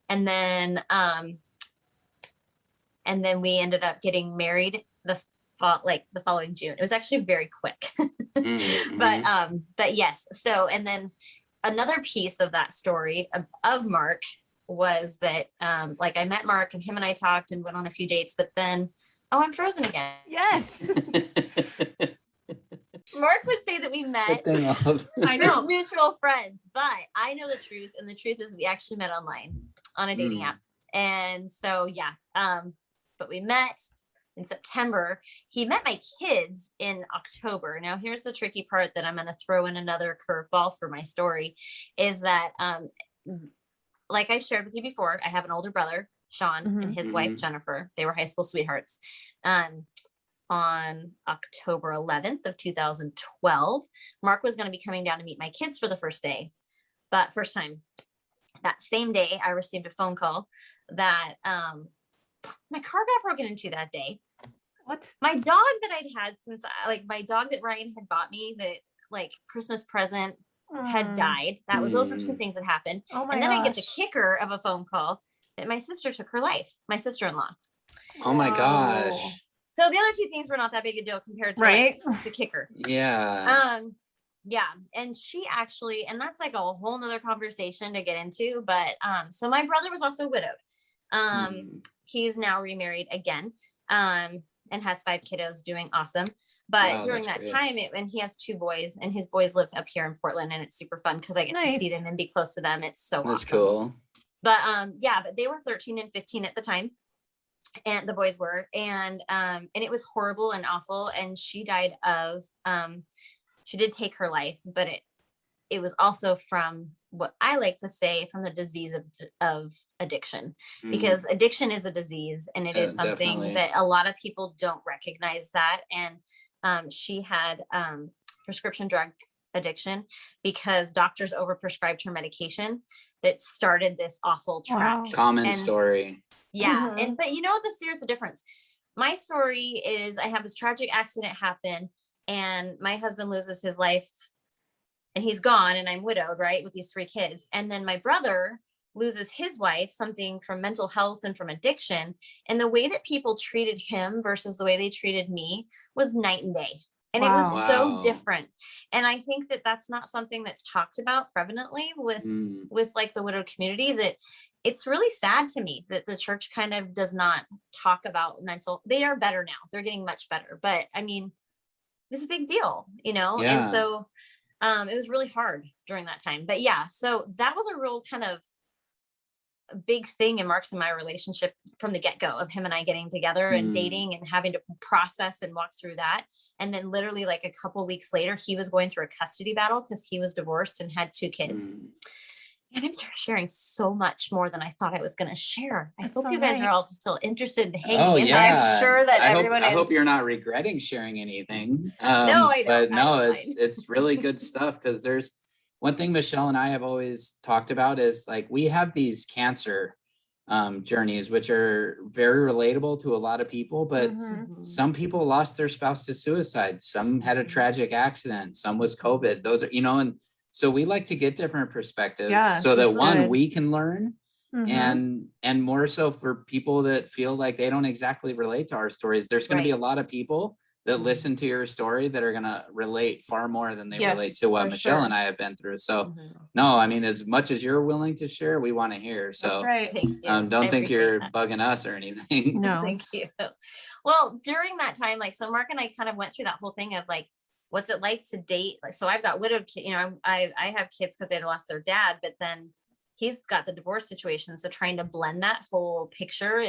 and then we ended up getting married the following June. It was actually very quick. But yes. So, and then another piece of that story of Mark was that like I met Mark and him and I talked and went on a few dates, but then I'm frozen again. Yes. Mark would say that we met I know mutual friends, but I know the truth, and the truth is we actually met online on a dating app. And so yeah, but we met in September. He met my kids in October. Now here's the tricky part that I'm going to throw in another curveball for my story, is that like I shared with you before, I have an older brother, Sean, and his wife Jennifer. They were high school sweethearts. On October 11th of 2012, Mark was going to be coming down to meet my kids for the first time. That same day, I received a phone call that my car got broken into that day. What? My dog that I'd had since, like my dog that Ryan had bought me, that like Christmas present had died. Those were two Mm. things that happened. Oh my And then I get the gosh. kicker of a phone call that my sister took her life, my sister-in-law. Oh my Whoa. gosh. So the other two things were not that big a deal compared to Right. like the kicker. Yeah. Yeah. And she actually, and that's like a whole nother conversation to get into. But so my brother was also widowed. He's now remarried again. And has 5 kiddos, doing awesome. But Wow, during that's that great. time, and he has 2 boys, and his boys live up here in Portland, and it's super fun because I get to see Nice. them and be close to them. It's so That's awesome. cool. But yeah, but they were 13 and 15 at the time, and the boys were, and it was horrible and awful. And she died of she did take her life, but it was also from what I like to say, from the disease of addiction, because addiction is a disease, and it is something Definitely. that a lot of people don't recognize that. And she had prescription drug addiction because doctors overprescribed her medication that started this awful track. Wow. Common And story. yeah. Mhm. But you know, here's the difference. My story is I have this tragic accident happen, and my husband loses his life, and he's gone, and I'm widowed, right, with these 3 kids. And then my brother loses his wife, something from mental health and from addiction. And the way that people treated him versus the way they treated me was night and day. And it was Wow. so Wow. different. And I think that that's not something that's talked about prevalently with like the widowed community, that it's really sad to me that the church kind of does not talk about mental. They are better now. They're getting much better. But I mean, it's a big deal, you know? Yeah. And so it was really hard during that time. But yeah, so that was a real kind of a big thing in Mark's and my relationship from the get-go, of him and I getting together and dating and having to process and walk through that. And then literally like a couple of weeks later, he was going through a custody battle because he was divorced and had 2 kids. And I'm sharing so much more than I thought I was going to share. I hope you guys are all still interested in hanging in there. I'm sure that everyone I hope is. you're not regretting sharing anything. No, I don't. But no, I don't it's really good stuff, because there's one thing Michelle and I have always talked about is like, we have these cancer journeys, which are very relatable to a lot of people, but some people lost their spouse to suicide. Some had a tragic accident. Some was COVID. Those are, and so we like to get different perspectives so that one, we can learn, and more so for people that feel like they don't exactly relate to our stories. There's going to be a lot of people that listen to your story that are going to relate far more than they relate to what Michelle and I have been through. So no, I mean, as much as you're willing to share, we want to hear. So that's right. Thank you. Don't think you're bugging us or anything. No. Thank you. Well, during that time, like, so Mark and I kind of went through that whole thing of like, what's it like to date? Like, so I've got widowed kids, I have kids because they had lost their dad, but then he's got the divorce situation. So trying to blend that whole picture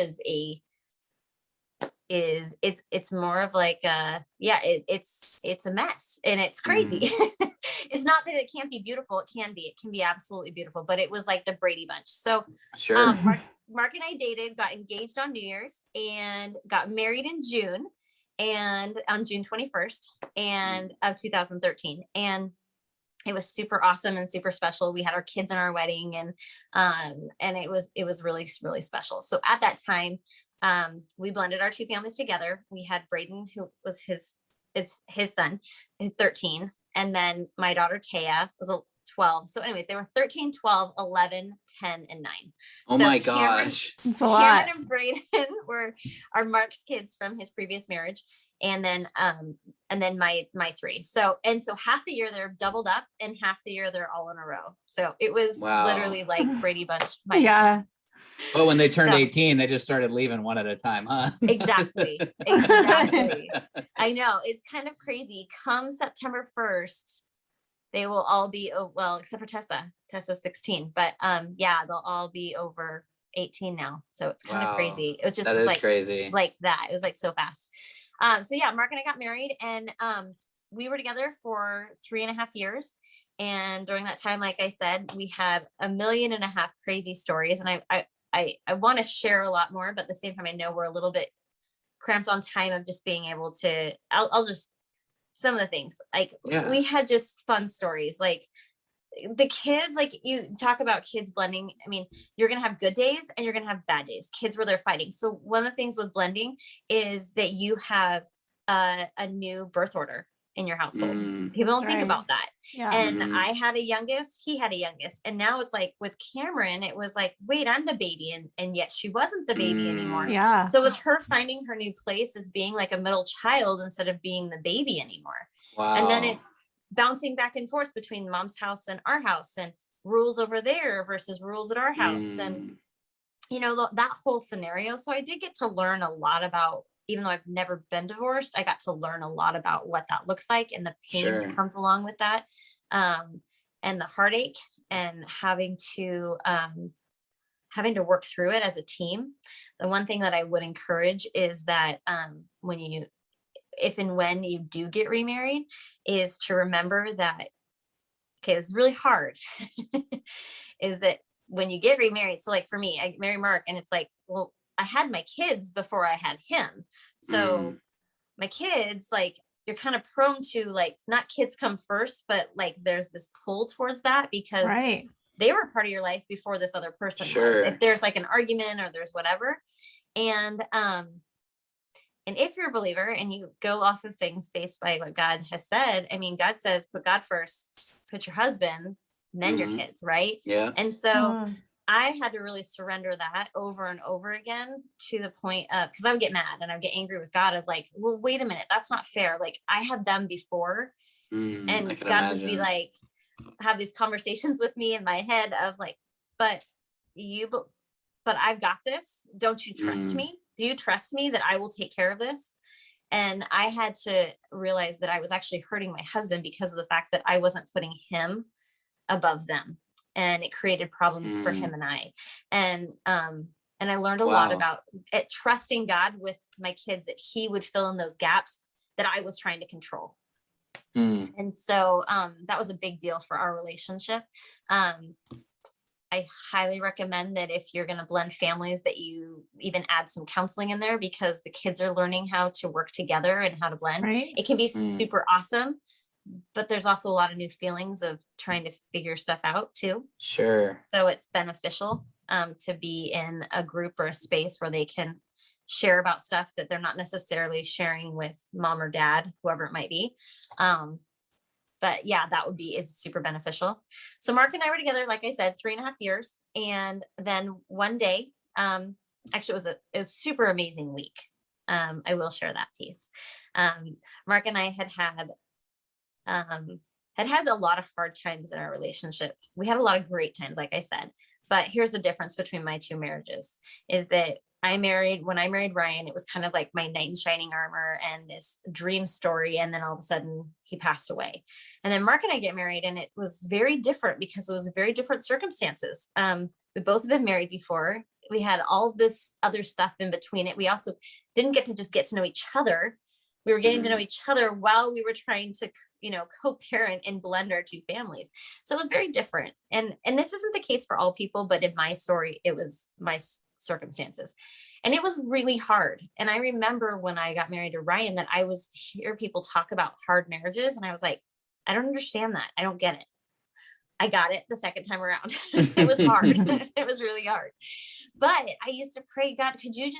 it's more of like it's a mess, and it's crazy. It's not that it can't be beautiful. It can be absolutely beautiful, but it was like the Brady Bunch. So Sure. Mark and I dated, got engaged on New Year's, and got married in June, and on June 21st and of 2013. And it was super awesome and super special. We had our kids in our wedding, and it was really, really special. So at that time, we blended our 2 families together. We had Braden, who was his son, 13. And then my daughter, Taya, was 12. So anyways, they were 13, 12, 11, 10, and 9. Oh so my Cameron, gosh. It's a lot. Cameron and Braden are Mark's kids from his previous marriage. And then my 3. So half the year they're doubled up, and half the year they're all in a row. So it was literally like Brady Bunch. Yeah. But when they turned 18, they just started leaving one at a time, huh? Exactly. I know, it's kind of crazy. Come September 1st, they will all be, except for Tessa's 16, but they'll all be over 18 now. So it's kind of crazy. It was just like crazy. Like that. It was like so fast. So yeah, Mark and I got married, and we were together for 3.5 years. And during that time, like I said, we have 1.5 million crazy stories. And I want to share a lot more, but at the same time, I know we're a little bit cramped on time of just being able to, I'll just, some of the things, like we had just fun stories, like the kids, like you talk about kids blending. I mean, you're going to have good days and you're going to have bad days, kids where they're fighting. So one of the things with blending is that you have a new birth order. in your household. Mm. People don't That's think right. about that. Yeah. And Mhm. I had a youngest, he had a youngest. And now it's like with Cameron, it was like, wait, I'm the baby. And yet she wasn't the baby anymore. Yeah. So it was her finding her new place as being like a middle child instead of being the baby anymore. Wow. And then it's bouncing back and forth between mom's house and our house, and rules over there versus rules at our house. And, you know, that whole scenario. So I did get to learn a lot about, even though I've never been divorced, I got to learn a lot about what that looks like and the pain Sure. that comes along with that. And the heartache, and having to work through it as a team. The one thing that I would encourage is that if and when you do get remarried, is to remember that, okay, this is really hard, is that when you get remarried, so like for me, I married Mark, and it's like, well, I had my kids before I had him. So my kids, like, you're kind of prone to, like, not kids come first, but like there's this pull towards that because Right. they were part of your life before this other person Sure. was. If there's like an argument or there's whatever. And if you're a believer and you go off of things based by what God has said, I mean, God says, put God first, put your husband, and then your kids, right? Yeah. And so I had to really surrender that over and over again, to the point of, because I would get mad and I would get angry with God of like, well, wait a minute, that's not fair. Like, I had them before. And I can God would be imagine. like, have these conversations with me in my head of like, but I've got this. Don't you trust me? Do you trust me that I will take care of this? And I had to realize that I was actually hurting my husband because of the fact that I wasn't putting him above them. And it created problems for him and I. And I learned a lot about it, trusting God with my kids, that he would fill in those gaps that I was trying to control. And so that was a big deal for our relationship. I highly recommend that if you're going to blend families, that you even add some counseling in there, because the kids are learning how to work together and how to blend. Right. It can be super awesome, but there's also a lot of new feelings of trying to figure stuff out too. Sure. So it's beneficial to be in a group or a space where they can share about stuff that they're not necessarily sharing with mom or dad, whoever it might be. But yeah, it's super beneficial. So Mark and I were together, like I said, 3.5 years. And then one day, actually it was a super amazing week. I will share that piece. Mark and I had a lot of hard times in our relationship. We had a lot of great times, like I said, but here's the difference between my two marriages, is that when I married Ryan, it was kind of like my knight in shining armor and this dream story. And then all of a sudden he passed away. And then Mark and I get married, and it was very different because it was very different circumstances. We both have been married before. We had all this other stuff in between it. We also didn't get to know each other. We were getting to know each other while we were trying to, co-parent and blend our two families. So it was very different. And this isn't the case for all people, but in my story, it was my circumstances. And it was really hard. And I remember when I got married to Ryan, that I was hear people talk about hard marriages. And I was like, I don't understand that. I don't get it. I got it the second time around. It was hard. It was really hard. But I used to pray, God, could you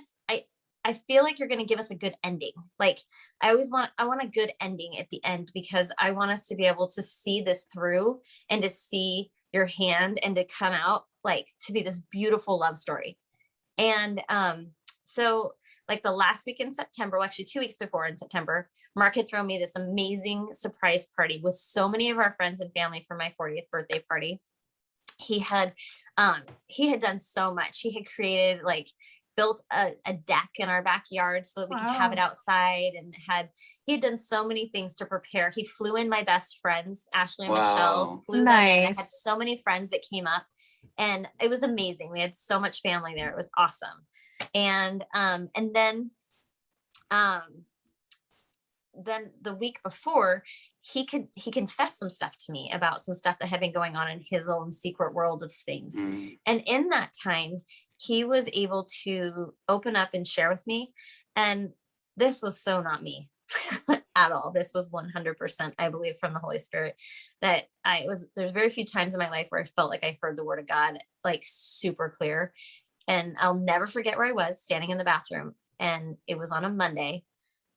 I feel like you're going to give us a good ending. Like I want a good ending at the end, because I want us to be able to see this through and to see your hand and to come out like to be this beautiful love story. And so like the last week in September, well, actually 2 weeks before in September, Mark had thrown me this amazing surprise party with so many of our friends and family for my 40th birthday party. He had done so much. He had created built a deck in our backyard so that we could have it outside, and he had done so many things to prepare. He flew in my best friends, Ashley and Michelle, flew them in. I had so many friends that came up, and it was amazing. We had so much family there. It was awesome. And then the week before, he confessed some stuff to me about some stuff that had been going on in his own secret world of things. And in that time, he was able to open up and share with me. And this was so not me at all. This was 100%, I believe, from the Holy Spirit. There's very few times in my life where I felt like I heard the word of God, like super clear. And I'll never forget where I was standing in the bathroom, and it was on a Monday.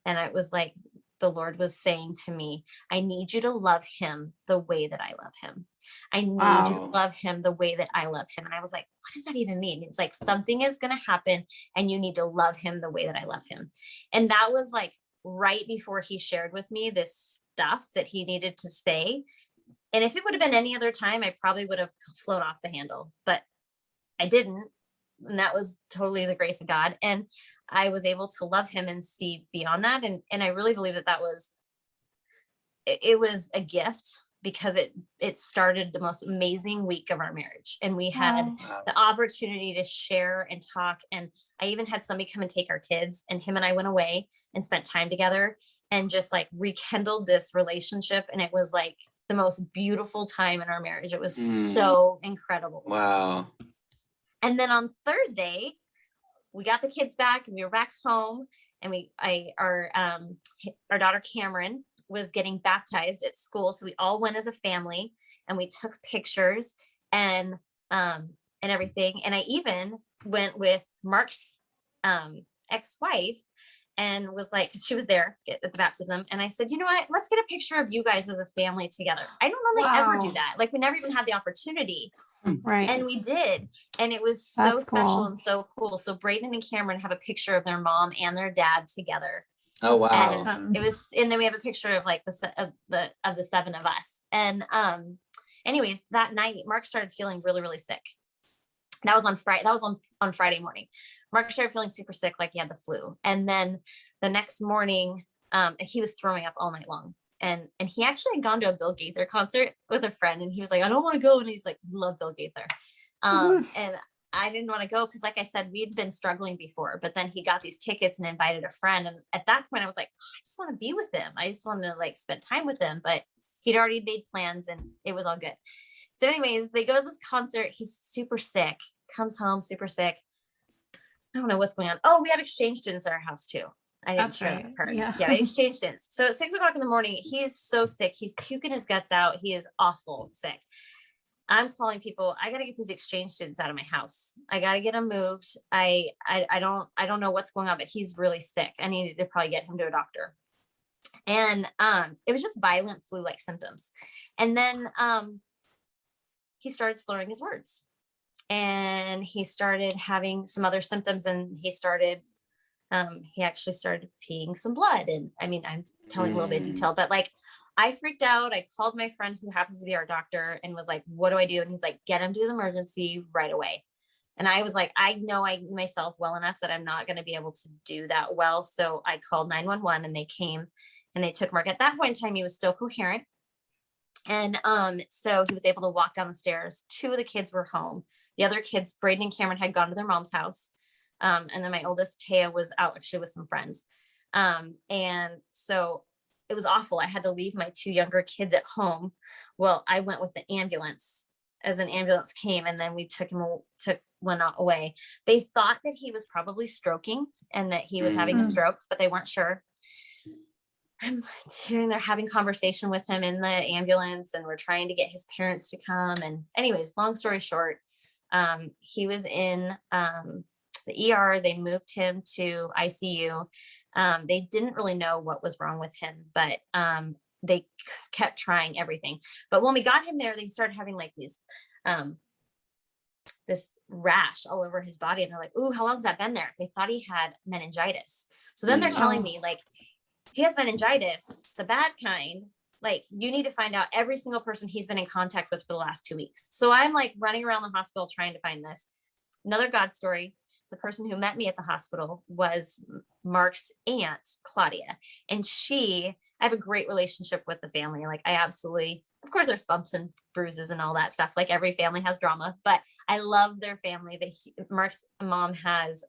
And it was like the Lord was saying to me, I need you to love him the way that I love him. I need you to Wow. love him the way that I love him. And I was like, what does that even mean? It's like something is going to happen and you need to love him the way that I love him. And that was like right before he shared with me this stuff that he needed to say. And if it would have been any other time, I probably would have flown off the handle, but I didn't. And that was totally the grace of God. And I was able to love him and see beyond that. And I really believe that that was, it was a gift, because it started the most amazing week of our marriage. And we had Wow. the opportunity to share and talk. And I even had somebody come and take our kids, and him and I went away and spent time together and just like rekindled this relationship. And it was like the most beautiful time in our marriage. It was so incredible. Wow. And then on Thursday, we got the kids back and we were back home, and our daughter Cameron was getting baptized at school. So we all went as a family and we took pictures and everything. And I even went with Mark's ex-wife and was like, 'cause she was there at the baptism. And I said, you know what, let's get a picture of you guys as a family together. I don't normally ever do that. Like, we never even had the opportunity. Right. And we did. And it was so That's special cool. and so cool. So Braden and Cameron have a picture of their mom and their dad together. Oh, wow. Awesome. It was, and then we have a picture of like the seven of us. And anyways, that night Mark started feeling really, really sick. That was on Friday. That was on Friday morning. Mark started feeling super sick, like he had the flu. And then the next morning, he was throwing up all night long. And he actually had gone to a Bill Gaither concert with a friend, and he was like, I don't want to go. And he's like, love Bill Gaither. And I didn't want to go because, like I said, we'd been struggling before, but then he got these tickets and invited a friend. And at that point I was like, I just want to be with him. I just want to like spend time with him, but he'd already made plans and it was all good. So anyways, they go to this concert. He's super sick, comes home super sick. I don't know what's going on. Oh, we had exchange students at our house too. I didn't share that part. Yeah. Yeah, exchange students. So at 6 o'clock in the morning, he's so sick. He's puking his guts out. He is awful sick. I'm calling people. I got to get these exchange students out of my house. I got to get them moved. I don't know what's going on, but he's really sick. I needed to probably get him to a doctor. And it was just violent flu-like symptoms. And then he started slurring his words, and he started having some other symptoms, and he actually started peeing some blood. And I mean, I'm telling a little bit of detail, but like, I freaked out. I called my friend who happens to be our doctor and was like, what do I do? And he's like, get him to his emergency right away. And I was like, I know myself well enough that I'm not going to be able to do that well. So I called 911 and they came and they took Mark. At that point in time, he was still coherent. And so he was able to walk down the stairs. 2 of the kids were home. The other kids, Braden and Cameron, had gone to their mom's house. And then my oldest, Taya, was out actually with some friends. And so it was awful. I had to leave my 2 younger kids at home. Well, I went with the ambulance as an ambulance came, and then we took one away. They thought that he was probably stroking and that he was having a stroke, but they weren't sure. I'm hearing they're having conversation with him in the ambulance, and we're trying to get his parents to come. And anyways, long story short, he was in the ER. They moved him to ICU. They didn't really know what was wrong with him, but they kept trying everything. But when we got him there, they started having like these this rash all over his body, and they're like, ooh, how long has that been there? They thought he had meningitis. So then they're telling me, like, he has meningitis, the bad kind. Like, you need to find out every single person he's been in contact with for the last 2 weeks. So I'm like running around the hospital trying to find this. Another God story. The person who met me at the hospital was Mark's aunt, Claudia. And I have a great relationship with the family. Like, I absolutely, of course, there's bumps and bruises and all that stuff. Like, every family has drama, but I love their family. Mark's mom has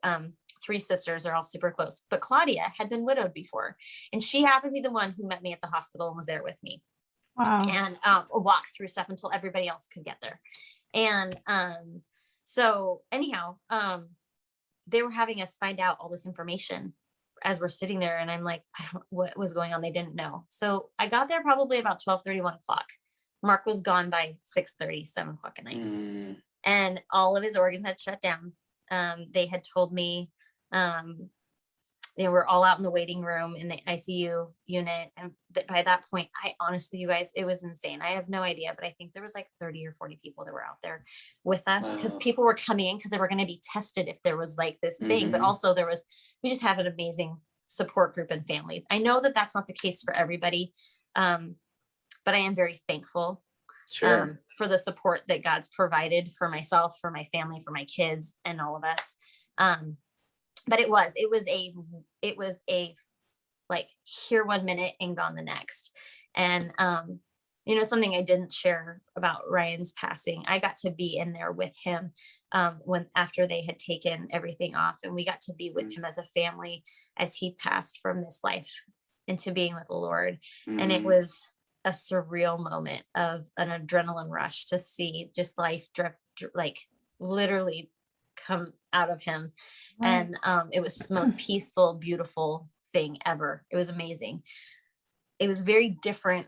3 sisters. They're all super close. But Claudia had been widowed before. And she happened to be the one who met me at the hospital and was there with me. Wow. And walked through stuff until everybody else could get there. And so anyhow, they were having us find out all this information as we're sitting there. And I'm like, I don't know what was going on. They didn't know. So I got there probably about 12:30, 1 o'clock. Mark was gone by 6:30, 7 o'clock at night. And all of his organs had shut down. They had told me we're all out in the waiting room in the ICU unit. And by that point, I honestly, you guys, it was insane. I have no idea, but I think there was like 30 or 40 people that were out there with us, because people were coming in because they were going to be tested if there was like this thing. But also we just have an amazing support group and family. I know that that's not the case for everybody. But I am very thankful for the support that God's provided for myself, for my family, for my kids, and all of us. But it was a like here 1 minute and gone the next. And, something I didn't share about Ryan's passing, I got to be in there with him after they had taken everything off, and we got to be with him as a family as he passed from this life into being with the Lord. And it was a surreal moment of an adrenaline rush to see just life drift, like literally come out of him. And it was the most peaceful, beautiful thing ever. It was amazing. It was very different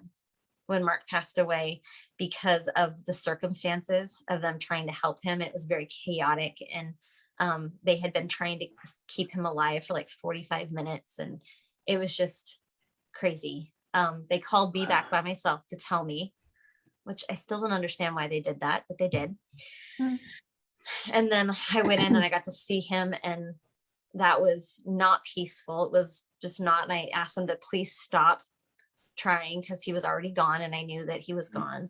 when Mark passed away because of the circumstances of them trying to help him. It was very chaotic, and they had been trying to keep him alive for like 45 minutes, and it was just crazy. They called me back by myself to tell me, which I still don't understand why they did that, but they did. And then I went in and I got to see him, and that was not peaceful. It was just not. And I asked him to please stop trying because he was already gone, and I knew that he was gone.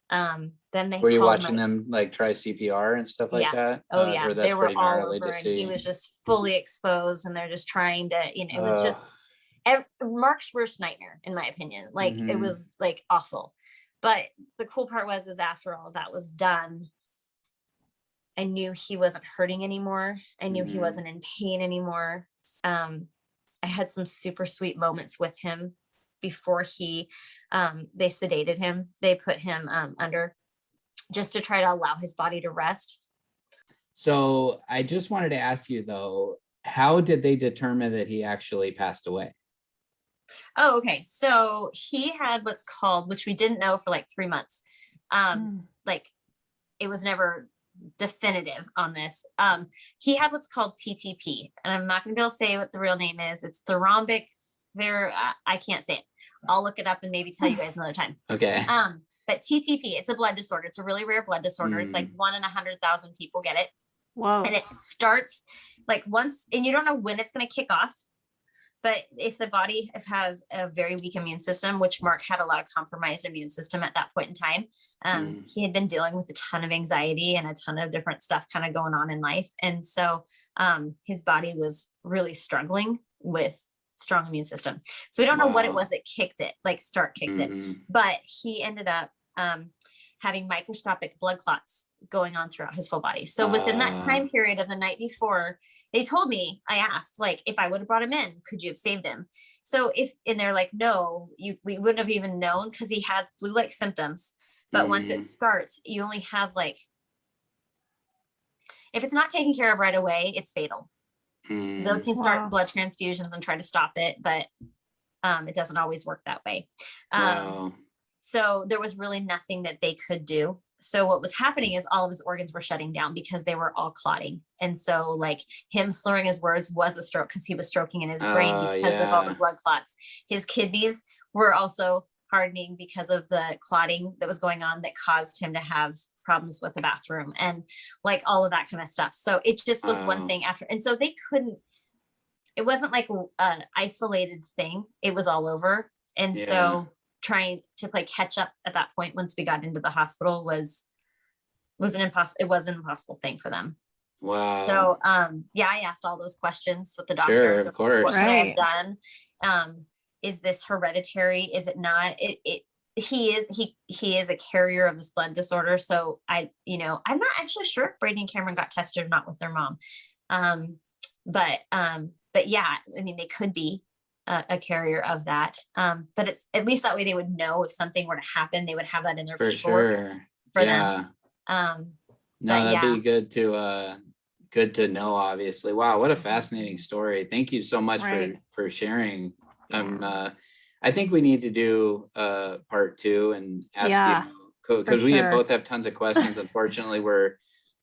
Then they were you watching them like try CPR and stuff like that? Oh yeah, they were all over, and he was just fully exposed, and they're just trying to, it was just Mark's worst nightmare, in my opinion. Like it was like awful. But the cool part was after all that was done, I knew he wasn't hurting anymore. I knew he wasn't in pain anymore. I had some super sweet moments with him before they sedated him. They put him under just to try to allow his body to rest. So I just wanted to ask you though, how did they determine that he actually passed away? Oh, okay. So he had what's called, which we didn't know for like 3 months. Like it was never definitive on this. He had what's called TTP, and I'm not going to be able to say what the real name is. It's thrombic. I can't say it. I'll look it up and maybe tell you guys another time. Okay. But TTP, it's a blood disorder. It's a really rare blood disorder. It's like 1 in 100,000 people get it. Wow. And it starts like once, and you don't know when it's going to kick off. But if the body has a very weak immune system, which Mark had a lot of compromised immune system at that point in time, he had been dealing with a ton of anxiety and a ton of different stuff kind of going on in life. And so his body was really struggling with strong immune system. So we don't know what it was that kicked it, like kicked it. But he ended up having microscopic blood clots going on throughout his whole body. So within that time period of the night before, they told me, I asked, like, if I would have brought him in, could you have saved him? So and they're like, no, we wouldn't have even known because he had flu-like symptoms. But once it starts, you only have like, if it's not taken care of right away, it's fatal. They can start blood transfusions and try to stop it, but it doesn't always work that way. So there was really nothing that they could do. So what was happening is all of his organs were shutting down because they were all clotting. And so like him slurring his words was a stroke because he was stroking in his brain because of all the blood clots. His kidneys were also hardening because of the clotting that was going on that caused him to have problems with the bathroom and like all of that kind of stuff. So it just was one thing after. And so it wasn't like an isolated thing. It was all over. And so trying to play catch up at that point once we got into the hospital was an impossible thing for them. Wow. So I asked all those questions with the doctors. Sure, of course. What could I have done? Is this hereditary? Is it not? He is a carrier of this blood disorder. So I'm not actually sure if Brady and Cameron got tested or not with their mom. But yeah, I mean, they could be a carrier of that. But it's at least that way they would know if something were to happen, they would have that in their paperwork for them. No, that'd be good to know, obviously. Wow, what a fascinating story. Thank you so much for sharing. I think we need to do part 2 and ask you, because we both have tons of questions. Unfortunately, we're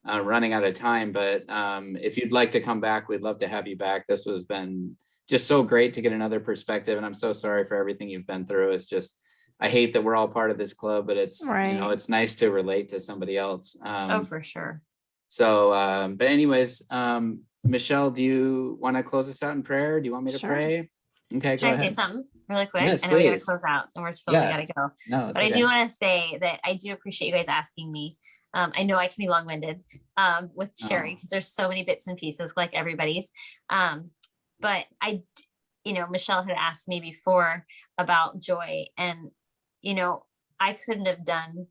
running out of time, but if you'd like to come back, we'd love to have you back. This has been just so great to get another perspective. And I'm so sorry for everything you've been through. It's just, I hate that we're all part of this club, but it's, it's nice to relate to somebody else. Oh, for sure. So, but anyways, Michelle, do you want to close us out in prayer? Do you want me to pray? Okay, Can go I say ahead. something really quick? Yes, I know we gotta please. close out and we're totally gotta go. No, but I do want to say that I do appreciate you guys asking me. I know I can be long-winded with sharing because there's so many bits and pieces like everybody's. But Michelle had asked me before about joy, and I couldn't have done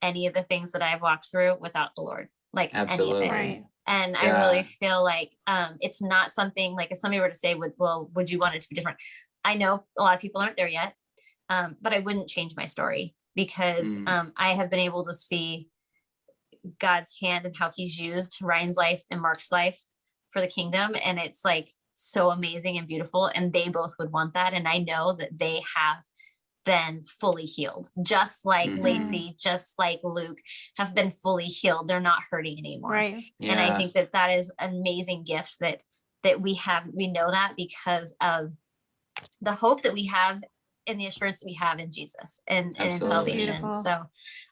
any of the things that I've walked through without the Lord, like Absolutely. any of it. Right. And I really feel like it's not something like if somebody were to say, would you want it to be different? I know a lot of people aren't there yet, but I wouldn't change my story because I have been able to see God's hand and how he's used Ryan's life and Mark's life for the kingdom. And it's like so amazing and beautiful. And they both would want that. And I know that they have been fully healed, just like Lacey, just like Luke have been fully healed. They're not hurting anymore. Right. Yeah. And I think that is an amazing gift that we have. We know that because of the hope that we have and the assurance that we have in Jesus and in salvation. Beautiful. So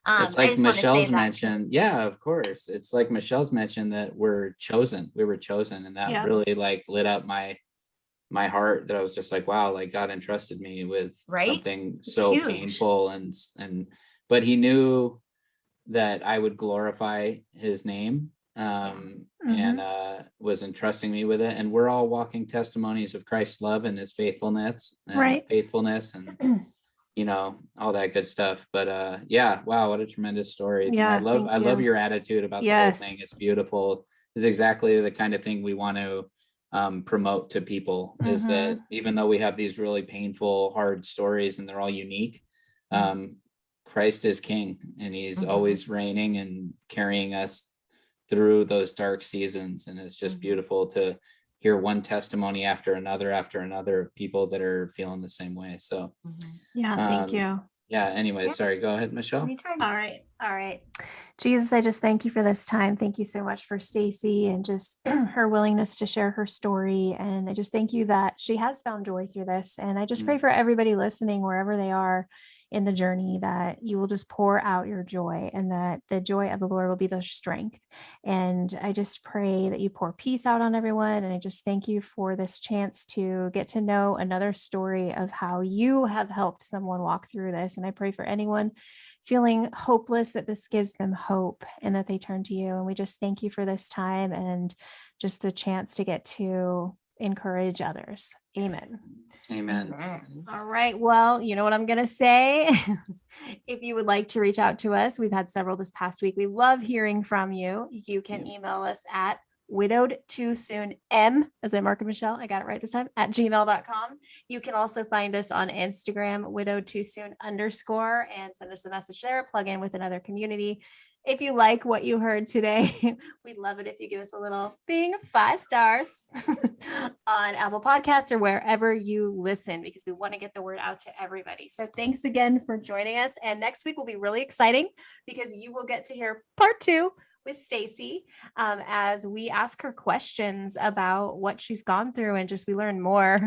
it's like Michelle's mentioned. Yeah, of course. It's like Michelle's mentioned that we're chosen. We were chosen. And that really like lit up my heart, that I was just like, wow, like God entrusted me with something so painful and but he knew that I would glorify his name and was entrusting me with it. And we're all walking testimonies of Christ's love and his faithfulness and all that good stuff. But wow, what a tremendous story. Yeah, I love your attitude about the whole thing. It's beautiful. It's exactly the kind of thing we want to promote to people, is that even though we have these really painful, hard stories and they're all unique, Christ is king and he's always reigning and carrying us through those dark seasons. And it's just beautiful to hear one testimony after another of people that are feeling the same way. So thank you. Anyway, sorry, go ahead, Michelle. All right. Jesus, I just thank you for this time. Thank you so much for Stacie and just her willingness to share her story. And I just thank you that she has found joy through this. And I just pray for everybody listening, wherever they are in the journey, that you will just pour out your joy and that the joy of the Lord will be their strength. And I just pray that you pour peace out on everyone. And I just thank you for this chance to get to know another story of how you have helped someone walk through this. And I pray for anyone feeling hopeless, that this gives them hope and that they turn to you. And we just thank you for this time and just the chance to get to encourage others. Amen. Amen. All right. Well, you know what I'm going to say. If you would like to reach out to us, we've had several this past week. We love hearing from you. You can email us at widowed too soon m, as in Mark and Michelle, I got it right this time, at gmail.com. You can also find us on Instagram, widowed too soon _, and send us a message there, plug in with another community. If you like what you heard today, we'd love it if you give us a little 5 stars on Apple Podcasts or wherever you listen, because we want to get the word out to everybody. So thanks again for joining us. And next week will be really exciting because you will get to hear part 2 with Stacie as we ask her questions about what she's gone through and just we learn more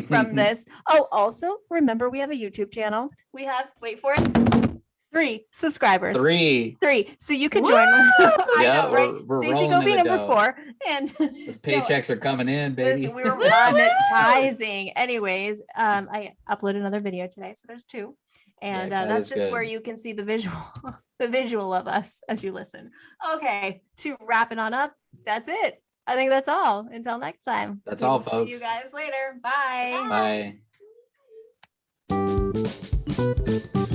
from this. Oh, also remember we have a YouTube channel. We have, wait for it, 3 subscribers. 3. So you can join. I know, right? We're Stacie, go be number 4. And those paychecks are coming in, baby. Listen, we were monetizing. Anyways, I uploaded another video today, so there's 2, and that's just good. Where you can see the visual of us as you listen. Okay, to wrap it on up, that's it. I think that's all. Until next time. That's all, folks. See you guys later. Bye. Bye.